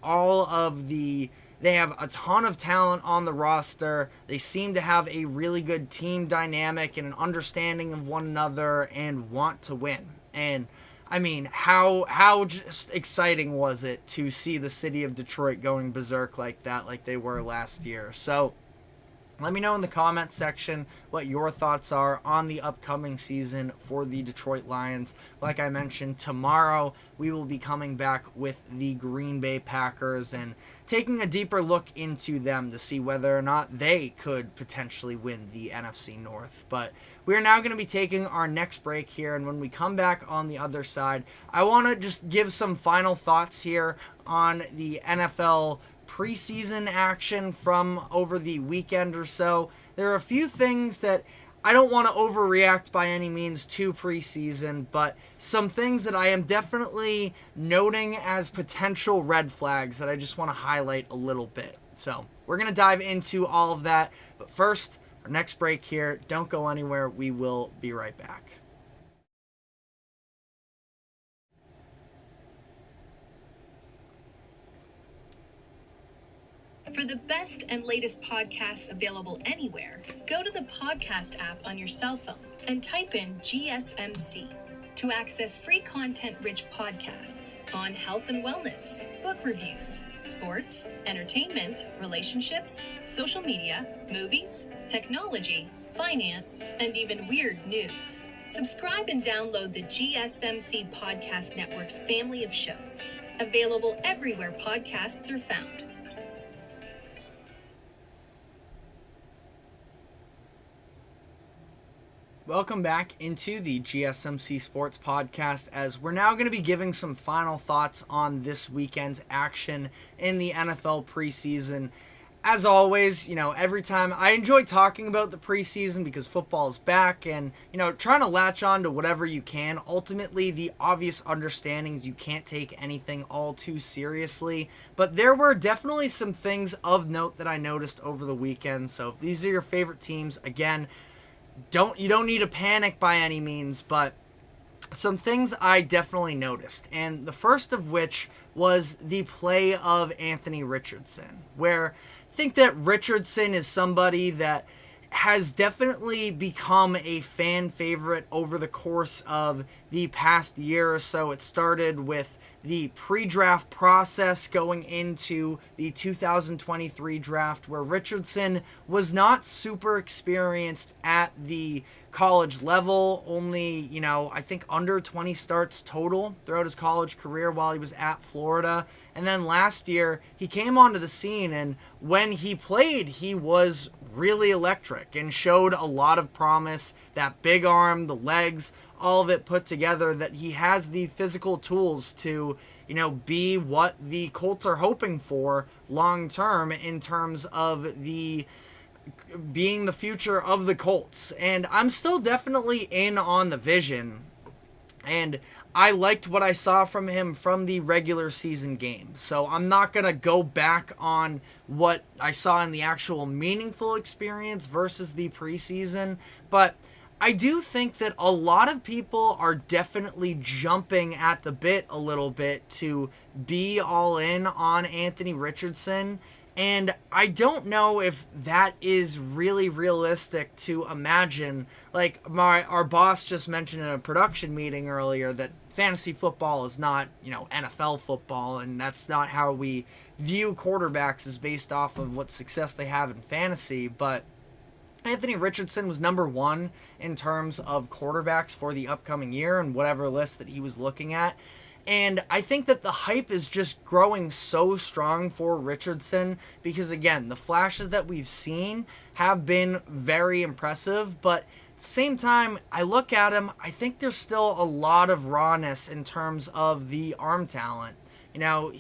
they have a ton of talent on the roster. They seem to have a really good team dynamic and an understanding of one another and want to win. And I mean, how just exciting was it to see the city of Detroit going berserk like that, like they were last year? So let me know in the comments section what your thoughts are on the upcoming season for the Detroit Lions. Like I mentioned, tomorrow we will be coming back with the Green Bay Packers and taking a deeper look into them to see whether or not they could potentially win the NFC North. But we are now going to be taking our next break here, and when we come back on the other side, I want to just give some final thoughts here on the NFL preseason action from over the weekend or so. There are a few things that I don't want to overreact by any means to preseason, but some things that I am definitely noting as potential red flags that I just want to highlight a little bit. So we're going to dive into all of that, but first, our next break here. Don't go anywhere. We will be right back. For the best and latest podcasts available anywhere, go to the podcast app on your cell phone and type in GSMC to access free content-rich podcasts on health and wellness, book reviews, sports, entertainment, relationships, social media, movies, technology, finance, and even weird news. Subscribe and download the GSMC Podcast Network's family of shows, available everywhere podcasts are found. Welcome back into the GSMC Sports Podcast, as we're now going to be giving some final thoughts on this weekend's action in the NFL preseason. As always, every time I enjoy talking about the preseason because football is back and, trying to latch on to whatever you can. Ultimately, the obvious understandings, you can't take anything all too seriously. But there were definitely some things of note that I noticed over the weekend. So if these are your favorite teams, again, you don't need to panic by any means, but some things I definitely noticed. And the first of which was the play of Anthony Richardson, where I think that Richardson is somebody that has definitely become a fan favorite over the course of the past year or so. It started with the pre-draft process going into the 2023 draft, where Richardson was not super experienced at the college level, only, I think under 20 starts total throughout his college career while he was at Florida. And then last year, he came onto the scene, and when he played, he was really electric and showed a lot of promise. That big arm, the legs, all of it put together, that he has the physical tools to, be what the Colts are hoping for long term in terms of the being the future of the Colts. And I'm still definitely in on the vision. And I liked what I saw from him from the regular season game. So I'm not going to go back on what I saw in the actual meaningful experience versus the preseason. But I do think that a lot of people are definitely jumping at the bit a little bit to be all in on Anthony Richardson. And I don't know if that is really realistic to imagine. Like our boss just mentioned in a production meeting earlier that fantasy football is not, NFL football, and that's not how we view quarterbacks, is based off of what success they have in fantasy. But Anthony Richardson was number one in terms of quarterbacks for the upcoming year and whatever list that he was looking at. And I think that the hype is just growing so strong for Richardson because, again, the flashes that we've seen have been very impressive. But at the same time, I look at him, I think there's still a lot of rawness in terms of the arm talent. I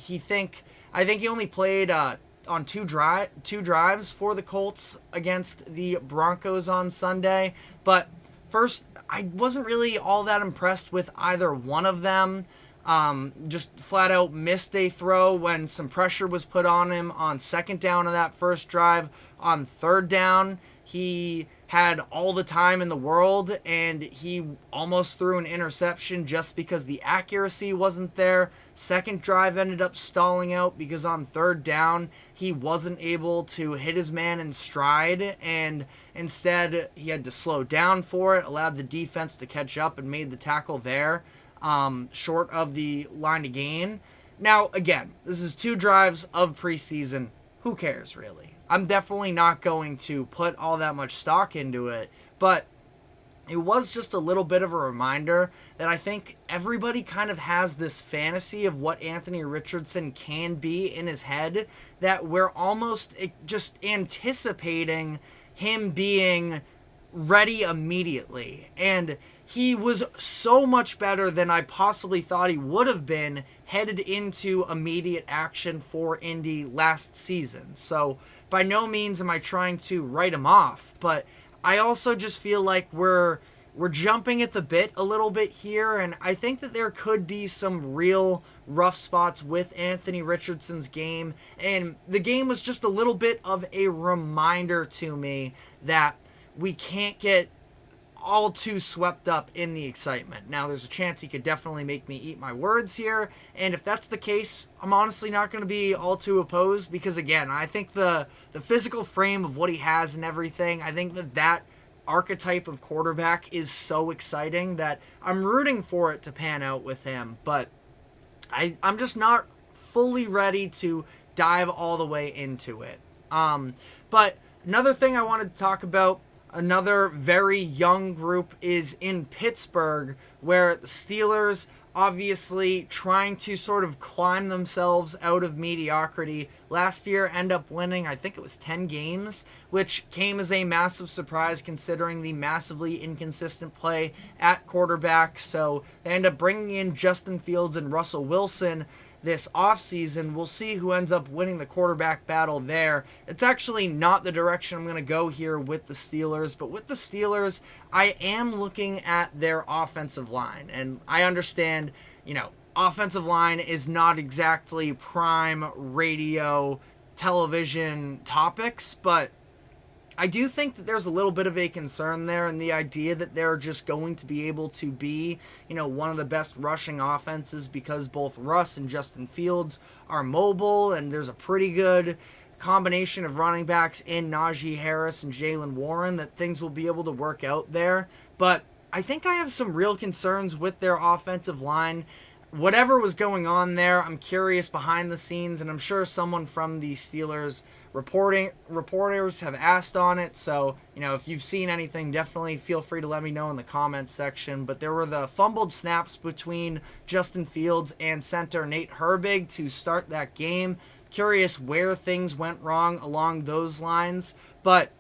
think he only played on two drives for the Colts against the Broncos on Sunday. But first, I wasn't really all that impressed with either one of them. Just flat out missed a throw when some pressure was put on him on second down of that first drive. On third down, he had all the time in the world and he almost threw an interception just because the accuracy wasn't there. Second drive ended up stalling out because on third down, he wasn't able to hit his man in stride, and instead he had to slow down for it, allowed the defense to catch up and made the tackle there. Short of the line of gain. Now, again, this is 2 drives of preseason. Who cares, really? I'm definitely not going to put all that much stock into it, but it was just a little bit of a reminder that I think everybody kind of has this fantasy of what Anthony Richardson can be in his head, that we're almost just anticipating him being ready immediately. And he was so much better than I possibly thought he would have been headed into immediate action for Indy last season. So by no means am I trying to write him off, but I also just feel like we're jumping at the bit a little bit here, and I think that there could be some real rough spots with Anthony Richardson's game, and the game was just a little bit of a reminder to me that we can't get all too swept up in the excitement. Now, there's a chance he could definitely make me eat my words here, and if that's the case, I'm honestly not going to be all too opposed because, again, I think the physical frame of what he has and everything, I think that archetype of quarterback is so exciting that I'm rooting for it to pan out with him, but I'm just not fully ready to dive all the way into it. But another thing I wanted to talk about, another very young group, is in Pittsburgh, where the Steelers obviously trying to sort of climb themselves out of mediocrity. Last year end up winning, I think it was 10 games, which came as a massive surprise considering the massively inconsistent play at quarterback. So they end up bringing in Justin Fields and Russell Wilson this offseason. We'll see who ends up winning the quarterback battle there. It's actually not the direction I'm going to go here with the Steelers, but with the Steelers, I am looking at their offensive line, and I understand, offensive line is not exactly prime radio television topics, but I do think that there's a little bit of a concern there in the idea that they're just going to be able to be, one of the best rushing offenses because both Russ and Justin Fields are mobile, and there's a pretty good combination of running backs in Najee Harris and Jaylen Warren that things will be able to work out there. But I think I have some real concerns with their offensive line. Whatever was going on there, I'm curious behind the scenes, and I'm sure someone from the Steelers reporters have asked on it. So, if you've seen anything, definitely feel free to let me know in the comments section. But there were the fumbled snaps between Justin Fields and center Nate Herbig to start that game. Curious where things went wrong along those lines. But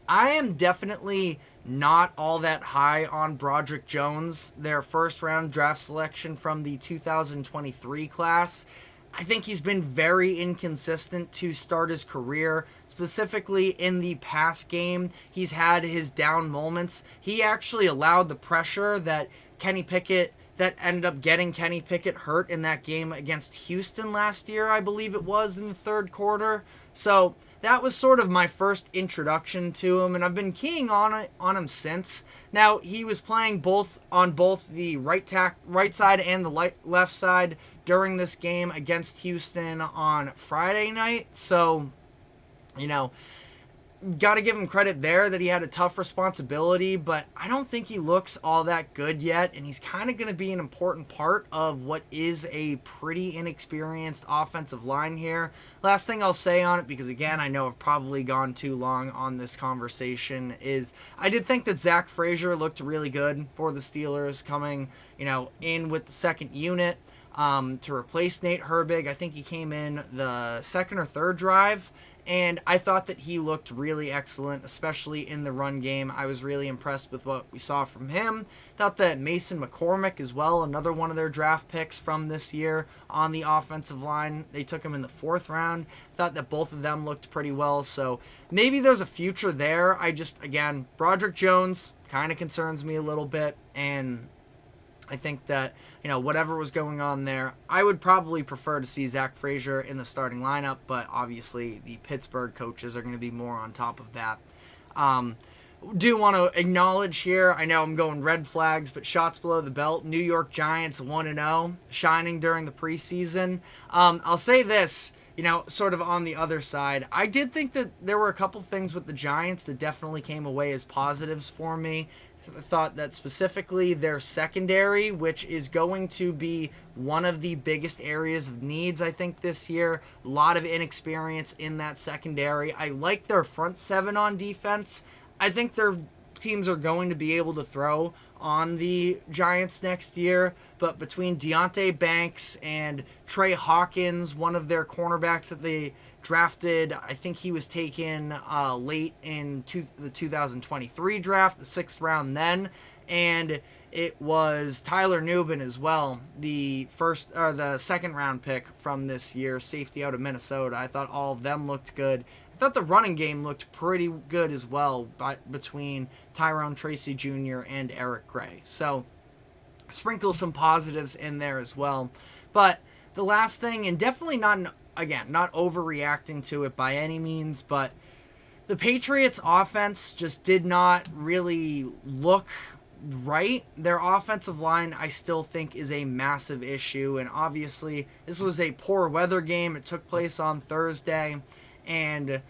I am definitely not all that high on Broderick Jones, their first round draft selection from the 2023 class. I think he's been very inconsistent to start his career, specifically in the pass game. He's had his down moments. He actually allowed the pressure that ended up getting Kenny Pickett hurt in that game against Houston last year, I believe it was, in the third quarter. So that was sort of my first introduction to him, and I've been keying on him since. Now, he was playing on both the right side and the left side during this game against Houston on Friday night. So, got to give him credit there that he had a tough responsibility, but I don't think he looks all that good yet, and he's kind of going to be an important part of what is a pretty inexperienced offensive line here. Last thing I'll say on it, because again, I know I've probably gone too long on this conversation, is I did think that Zach Frazier looked really good for the Steelers coming, in with the second unit to replace Nate Herbig. I think he came in the second or third drive, and I thought that he looked really excellent, especially in the run game. I was really impressed with what we saw from him. Thought that Mason McCormick as well, another one of their draft picks from this year on the offensive line. They took him in the 4th round. Thought that both of them looked pretty well. So maybe there's a future there. Again, Broderick Jones kind of concerns me a little bit. And I think that, whatever was going on there, I would probably prefer to see Zach Frazier in the starting lineup, but obviously the Pittsburgh coaches are going to be more on top of that. Do want to acknowledge here, I know I'm going red flags, but shots below the belt, New York Giants 1-0, shining during the preseason. I'll say this, sort of on the other side, I did think that there were a couple things with the Giants that definitely came away as positives for me. I thought that specifically their secondary, which is going to be one of the biggest areas of needs, I think, this year. A lot of inexperience in that secondary. I like their front 7 on defense. I think their teams are going to be able to throw on the Giants next year, but between Deonte Banks and Trey Hawkins, one of their cornerbacks that they drafted, I think he was taken late in the 2023 draft, the 6th round then, and it was Tyler Nubin as well, the 2nd round pick from this year, safety out of Minnesota. I thought all of them looked good. I thought the running game looked pretty good as well between Tyrone Tracy Jr. and Eric Gray. So sprinkle some positives in there as well. But the last thing, and definitely not overreacting to it by any means, but the Patriots offense just did not really look right. Their offensive line, I still think, is a massive issue. And obviously, this was a poor weather game. It took place on Thursday. And,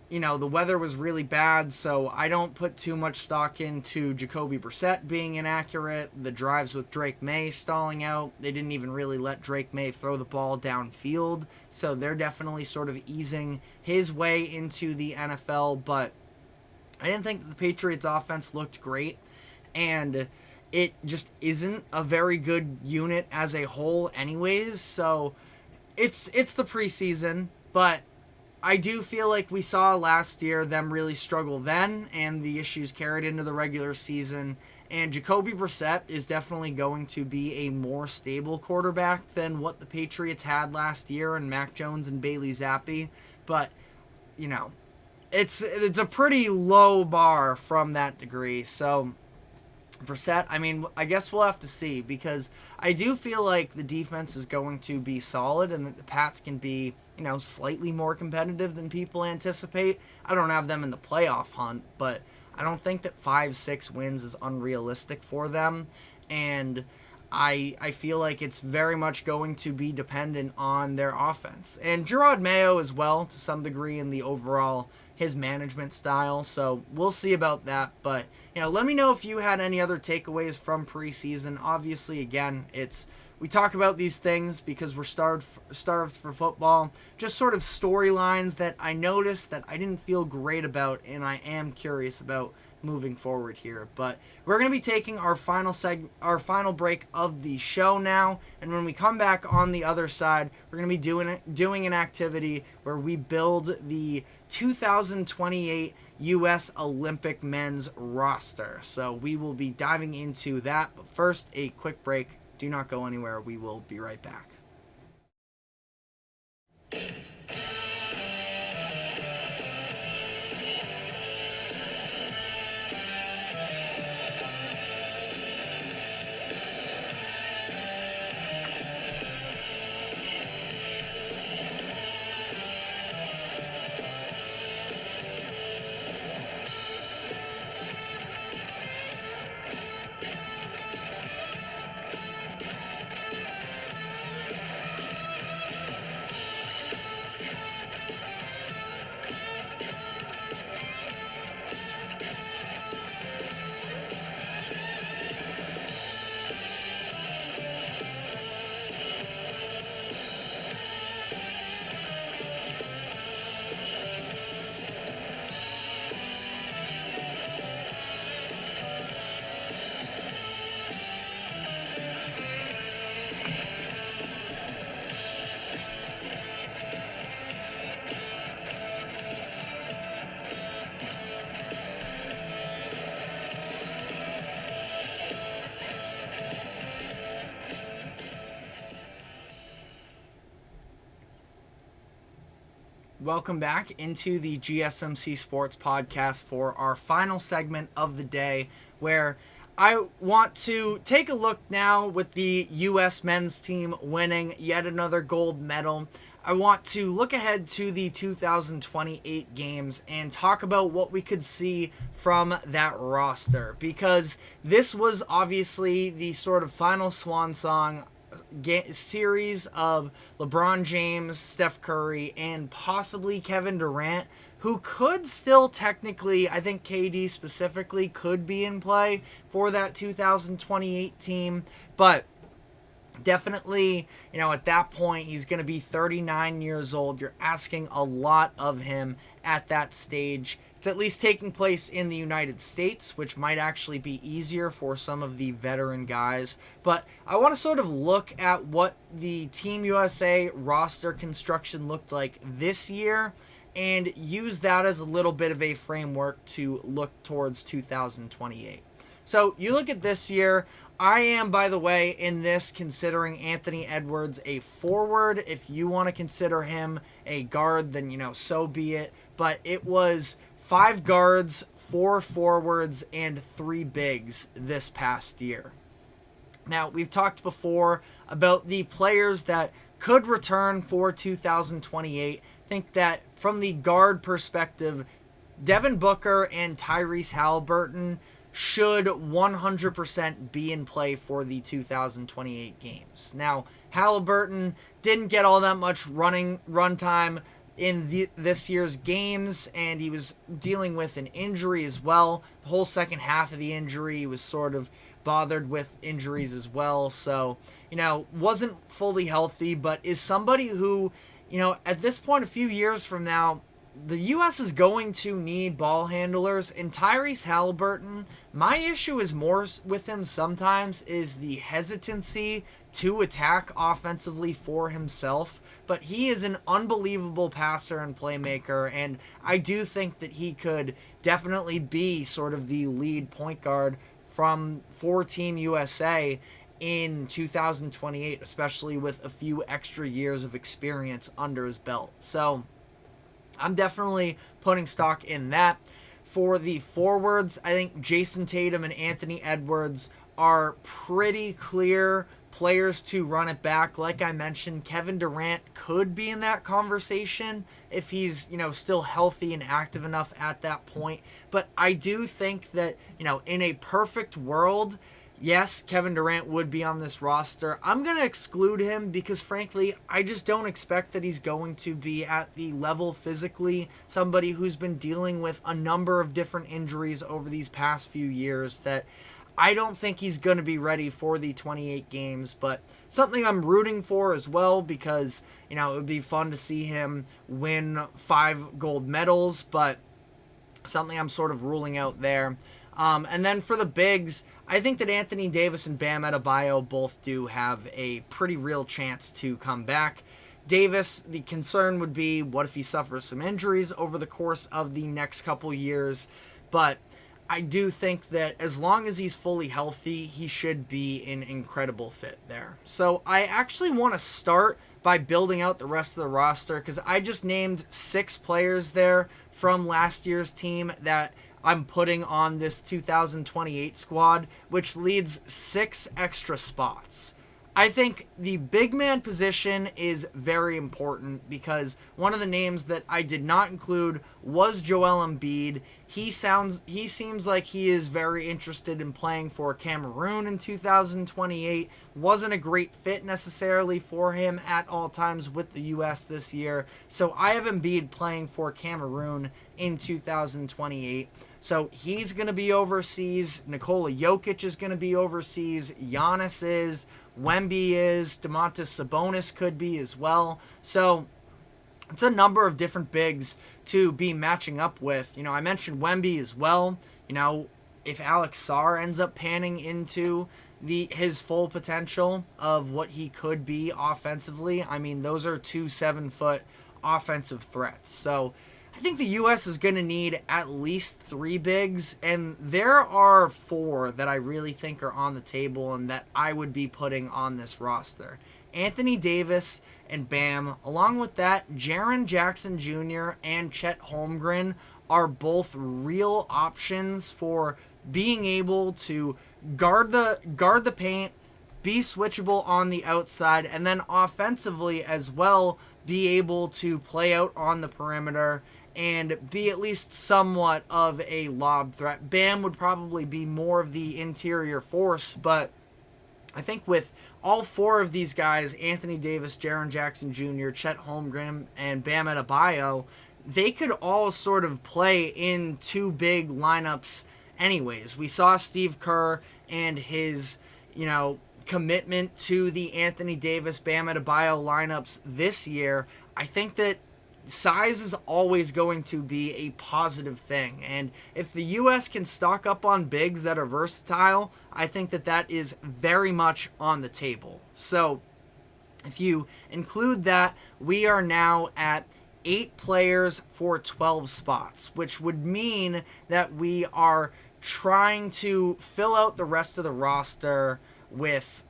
the weather was really bad, so I don't put too much stock into Jacoby Brissett being inaccurate. The drives with Drake May stalling out. They didn't even really let Drake May throw the ball downfield, so they're definitely sort of easing his way into the NFL. But I didn't think the Patriots offense looked great, and it just isn't a very good unit as a whole anyways. So it's the preseason, but I do feel like we saw last year them really struggle then, and the issues carried into the regular season. And Jacoby Brissett is definitely going to be a more stable quarterback than what the Patriots had last year and Mac Jones and Bailey Zappi. But, it's a pretty low bar from that degree. So Brissett, I guess we'll have to see, because I do feel like the defense is going to be solid and that the Pats can be, slightly more competitive than people anticipate. I don't have them in the playoff hunt, but I don't think that 5-6 wins is unrealistic for them. And I feel like it's very much going to be dependent on their offense. And Gerard Mayo as well, to some degree, in the overall his management style. So we'll see about that. But, let me know if you had any other takeaways from preseason. Obviously, again, we talk about these things because we're starved for football. Just sort of storylines that I noticed that I didn't feel great about, and I am curious about moving forward here. But we're going to be taking our final break of the show now, and when we come back on the other side, we're going to be doing an activity where we build the 2028 U.S. Olympic men's roster. So we will be diving into that, but first, a quick break. Do not go anywhere. We will be right back. Welcome back into the GSMC Sports Podcast for our final segment of the day, where I want to take a look now with the U.S. men's team winning yet another gold medal. I want to look ahead to the 2028 games and talk about what we could see from that roster, because this was obviously the sort of final swan song series of LeBron James, Steph Curry, and possibly Kevin Durant, who could still technically, I think KD specifically, could be in play for that 2028 team. But definitely, at that point, he's going to be 39 years old. You're asking a lot of him at that stage. It's at least taking place in the United States, which might actually be easier for some of the veteran guys. But I want to sort of look at what the Team USA roster construction looked like this year and use that as a little bit of a framework to look towards 2028. So you look at this year. I am, by the way, in this considering Anthony Edwards a forward. If you want to consider him a guard, then, so be it. But it was 5 guards, 4 forwards, and 3 bigs this past year. Now, we've talked before about the players that could return for 2028. I think that from the guard perspective, Devin Booker and Tyrese Halliburton should 100% be in play for the 2028 games. Now, Halliburton didn't get all that much run time in this year's games, and he was dealing with an injury as well. The whole second half of the injury, he was sort of bothered with injuries as well. So, wasn't fully healthy, but is somebody who, at this point, a few years from now, the U.S. is going to need ball handlers, and Tyrese Halliburton, my issue is more with him sometimes is the hesitancy to attack offensively for himself, but he is an unbelievable passer and playmaker, and I do think that he could definitely be sort of the lead point guard for Team USA in 2028, especially with a few extra years of experience under his belt. So I'm definitely putting stock in that. For the forwards, I think Jason Tatum and Anthony Edwards are pretty clear players to run it back. Like I mentioned, Kevin Durant could be in that conversation if he's, still healthy and active enough at that point. But I do think that, in a perfect world, yes, Kevin Durant would be on this roster. I'm going to exclude him because, frankly, I just don't expect that he's going to be at the level physically, somebody who's been dealing with a number of different injuries over these past few years, that I don't think he's going to be ready for the 28 games, but something I'm rooting for as well because, it would be fun to see him win 5 gold medals, but something I'm sort of ruling out there. And then for the bigs, I think that Anthony Davis and Bam Adebayo both do have a pretty real chance to come back. Davis, the concern would be what if he suffers some injuries over the course of the next couple years, but I do think that as long as he's fully healthy, he should be an incredible fit there. So I actually want to start by building out the rest of the roster because I just named 6 players there from last year's team that I'm putting on this 2028 squad, which leads 6 extra spots. I think the big man position is very important because one of the names that I did not include was Joel Embiid. He seems like he is very interested in playing for Cameroon in 2028. Wasn't a great fit necessarily for him at all times with the U.S. this year. So I have Embiid playing for Cameroon in 2028. So he's going to be overseas. Nikola Jokic is going to be overseas. Giannis is. Wemby is. Domantas Sabonis could be as well. So it's a number of different bigs to be matching up with. I mentioned Wemby as well. If Alex Sarr ends up panning into his full potential of what he could be offensively, those are 2 7-foot offensive threats. So I think the U.S. is going to need at least 3 bigs, and there are 4 that I really think are on the table and that I would be putting on this roster. Anthony Davis and Bam, along with that, Jaren Jackson Jr. and Chet Holmgren are both real options for being able to guard the paint, be switchable on the outside, and then offensively as well be able to play out on the perimeter and be at least somewhat of a lob threat. Bam would probably be more of the interior force, but I think with all four of these guys, Anthony Davis, Jaren Jackson Jr., Chet Holmgren, and Bam Adebayo, they could all sort of play in two big lineups anyways. We saw Steve Kerr and his, commitment to the Anthony Davis, Bam Adebayo lineups this year. I think that size is always going to be a positive thing. And if the U.S. can stock up on bigs that are versatile, I think that that is very much on the table. So if you include that, we are now at 8 players for 12 spots, which would mean that we are trying to fill out the rest of the roster with,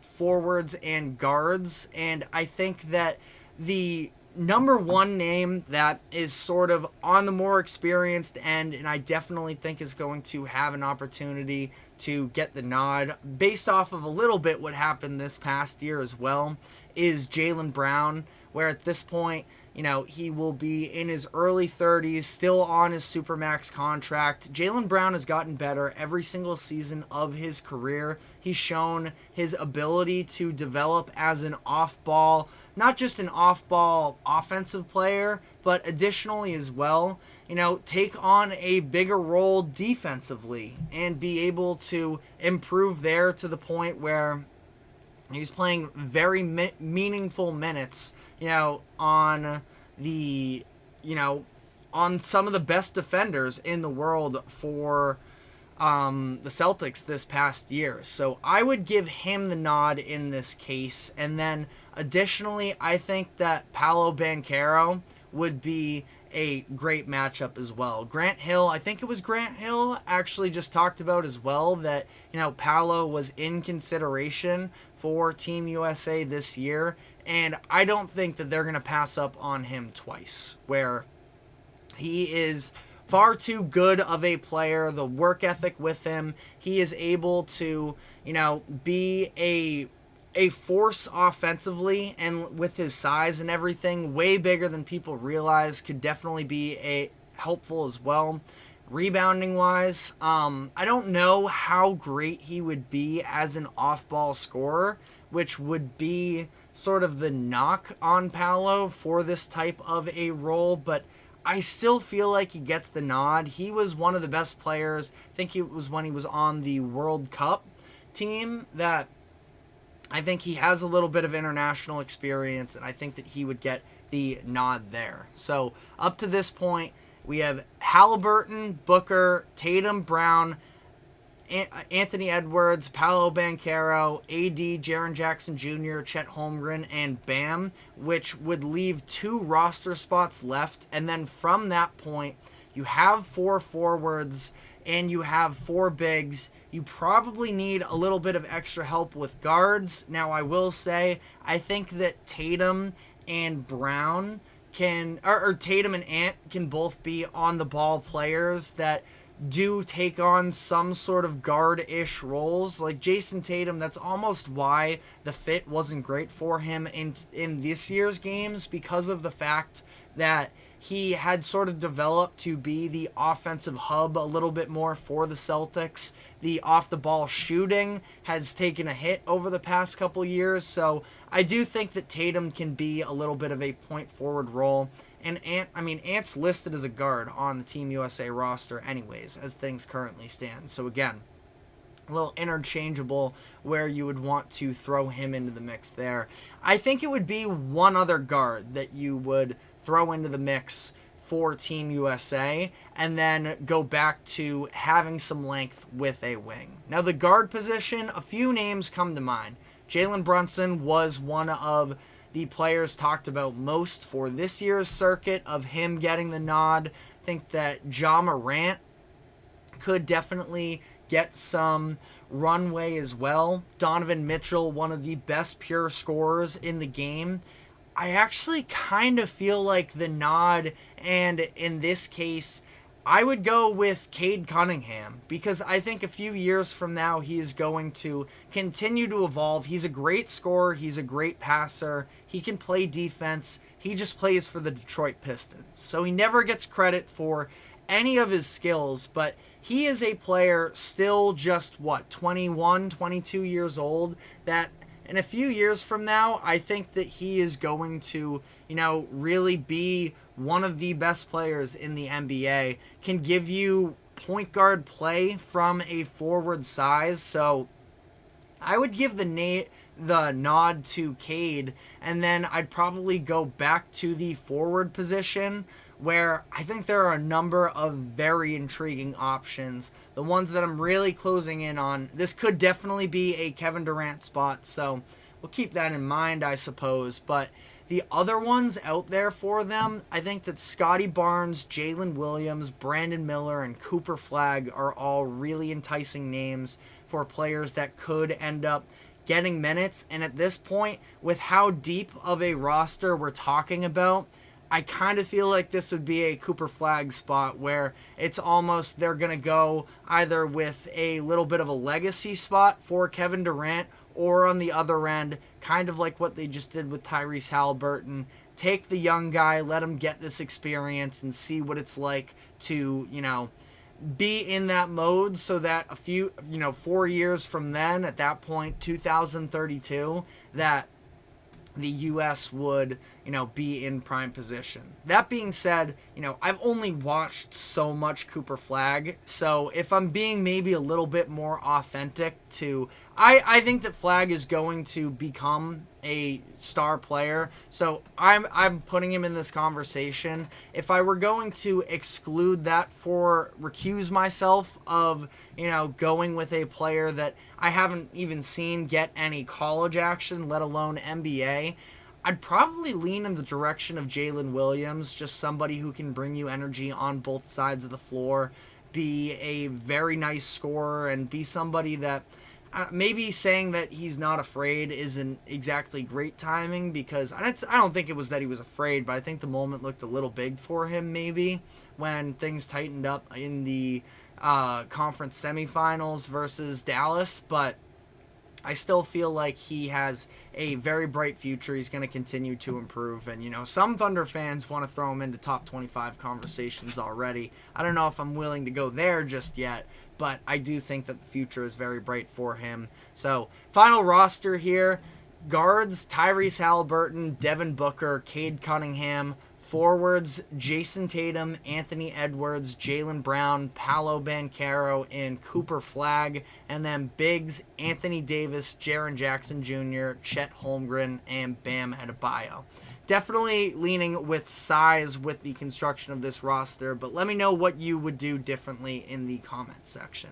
forwards and guards. And I think that the number one name that is sort of on the more experienced end, and I definitely think is going to have an opportunity to get the nod based off of a little bit what happened this past year as well, is Jaylen Brown, where at this point, he will be in his early 30s, still on his Supermax contract. Jaylen Brown has gotten better every single season of his career. He's shown his ability to develop as an off-ball, not just an off-ball offensive player, but additionally as well, take on a bigger role defensively and be able to improve there to the point where he's playing very meaningful minutes, on the, on some of the best defenders in the world for the Celtics this past year. So I would give him the nod in this case. And then additionally, I think that Paolo Banchero would be a great matchup as well. Grant Hill, I think it was Grant Hill actually just talked about as well that, Paolo was in consideration for Team USA this year. And I don't think that they're going to pass up on him twice, where he is far too good of a player. The work ethic with him, he is able to, be a force offensively, and with his size and everything, way bigger than people realize, could definitely be a helpful as well. Rebounding wise, I don't know how great he would be as an off-ball scorer, which would be sort of the knock on Paolo for this type of a role, but I still feel like he gets the nod. He was one of the best players. I think it was when he was on the World Cup team that I think he has a little bit of international experience, and I think that he would get the nod there. So up to this point, we have Halliburton, Booker, Tatum, Brown, Anthony Edwards, Paolo Banchero, AD, Jaren Jackson Jr., Chet Holmgren, and Bam, which would leave 2 roster spots left. And then from that point, you have 4 forwards and you have 4 bigs. You probably need a little bit of extra help with guards. Now, I will say, I think that Tatum and Brown or Tatum and Ant can both be on the ball players that do take on some sort of guard-ish roles. Like Jason Tatum, that's almost why the fit wasn't great for him in this year's games, because of the fact that he had sort of developed to be the offensive hub a little bit more for the Celtics. The off-the-ball shooting has taken a hit over the past couple years, so I do think that Tatum can be a little bit of a point-forward role. And Ant's listed as a guard on the Team USA roster anyways, as things currently stand. So again, a little interchangeable where you would want to throw him into the mix there. I think it would be one other guard that you would throw into the mix for Team USA, and then go back to having some length with a wing. Now the guard position, a few names come to mind. Jalen Brunson was one of the players talked about most for this year's circuit of him getting the nod. I think that Ja Morant could definitely get some runway as well. Donovan Mitchell, one of the best pure scorers in the game. I actually kind of feel like the nod, and in this case, I would go with Cade Cunningham, because I think a few years from now he is going to continue to evolve. He's a great scorer. He's a great passer. He can play defense. He just plays for the Detroit Pistons. So he never gets credit for any of his skills, but he is a player still just, 21, 22 years old, that in a few years from now, I think that he is going to, really be one of the best players in the NBA, can give you point guard play from a forward size. So I would give the nod to Cade, and then I'd probably go back to the forward position, where I think there are a number of very intriguing options. The ones that I'm really closing in on, this could definitely be a Kevin Durant spot, so we'll keep that in mind, I suppose. But the other ones out there for them, I think that Scotty Barnes, Jalen Williams, Brandon Miller, and Cooper Flagg are all really enticing names for players that could end up getting minutes. And at this point, with how deep of a roster we're talking about, I kind of feel like this would be a Cooper Flagg spot, where it's almost they're going to go either with a little bit of a legacy spot for Kevin Durant, or on the other end, kind of like what they just did with Tyrese Halliburton. Take the young guy, let him get this experience and see what it's like to, be in that mode, so that a few, 4 years from then, at that point, 2032, that the U.S. would, be in prime position. That being said, I've only watched so much Cooper Flagg, so if I'm being maybe a little bit more authentic to, I think that Flagg is going to become a star player, so I'm putting him in this conversation. If I were going to exclude that, recuse myself of, going with a player that I haven't even seen get any college action, let alone NBA, I'd probably lean in the direction of Jalen Williams, just somebody who can bring you energy on both sides of the floor, be a very nice scorer, and be somebody that maybe saying that he's not afraid isn't exactly great timing, because I don't think it was that he was afraid, but I think the moment looked a little big for him maybe when things tightened up in the conference semifinals versus Dallas. But I still feel like he has a very bright future. He's going to continue to improve. And, some Thunder fans want to throw him into top 25 conversations already. I don't know if I'm willing to go there just yet, but I do think that the future is very bright for him. So, final roster here. Guards, Tyrese Halliburton, Devin Booker, Cade Cunningham. Forwards, Jason Tatum, Anthony Edwards, Jaylen Brown, Paolo Banchero, and Cooper Flagg. And then bigs, Anthony Davis, Jaren Jackson Jr., Chet Holmgren, and Bam Adebayo. Definitely leaning with size with the construction of this roster, but let me know what you would do differently in the comments section.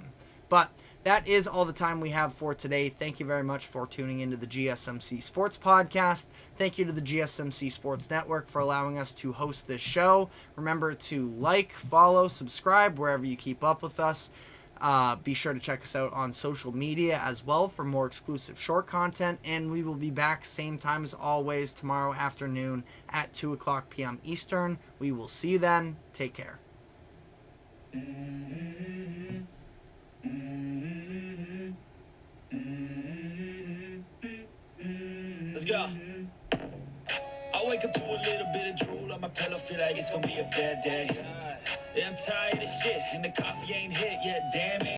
But that is all the time we have for today. Thank you very much for tuning into the GSMC Sports Podcast. Thank you to the GSMC Sports Network for allowing us to host this show. Remember to like, follow, subscribe wherever you keep up with us. Be sure to check us out on social media as well for more exclusive short content. And we will be back same time as always tomorrow afternoon at 2 o'clock p.m. Eastern. We will see you then. Take care. Let's go. I wake up to a little bit of drool on my pillow, feel like it's gonna be a bad day. Yeah, I'm tired of shit, and the coffee ain't hit yet, damn it.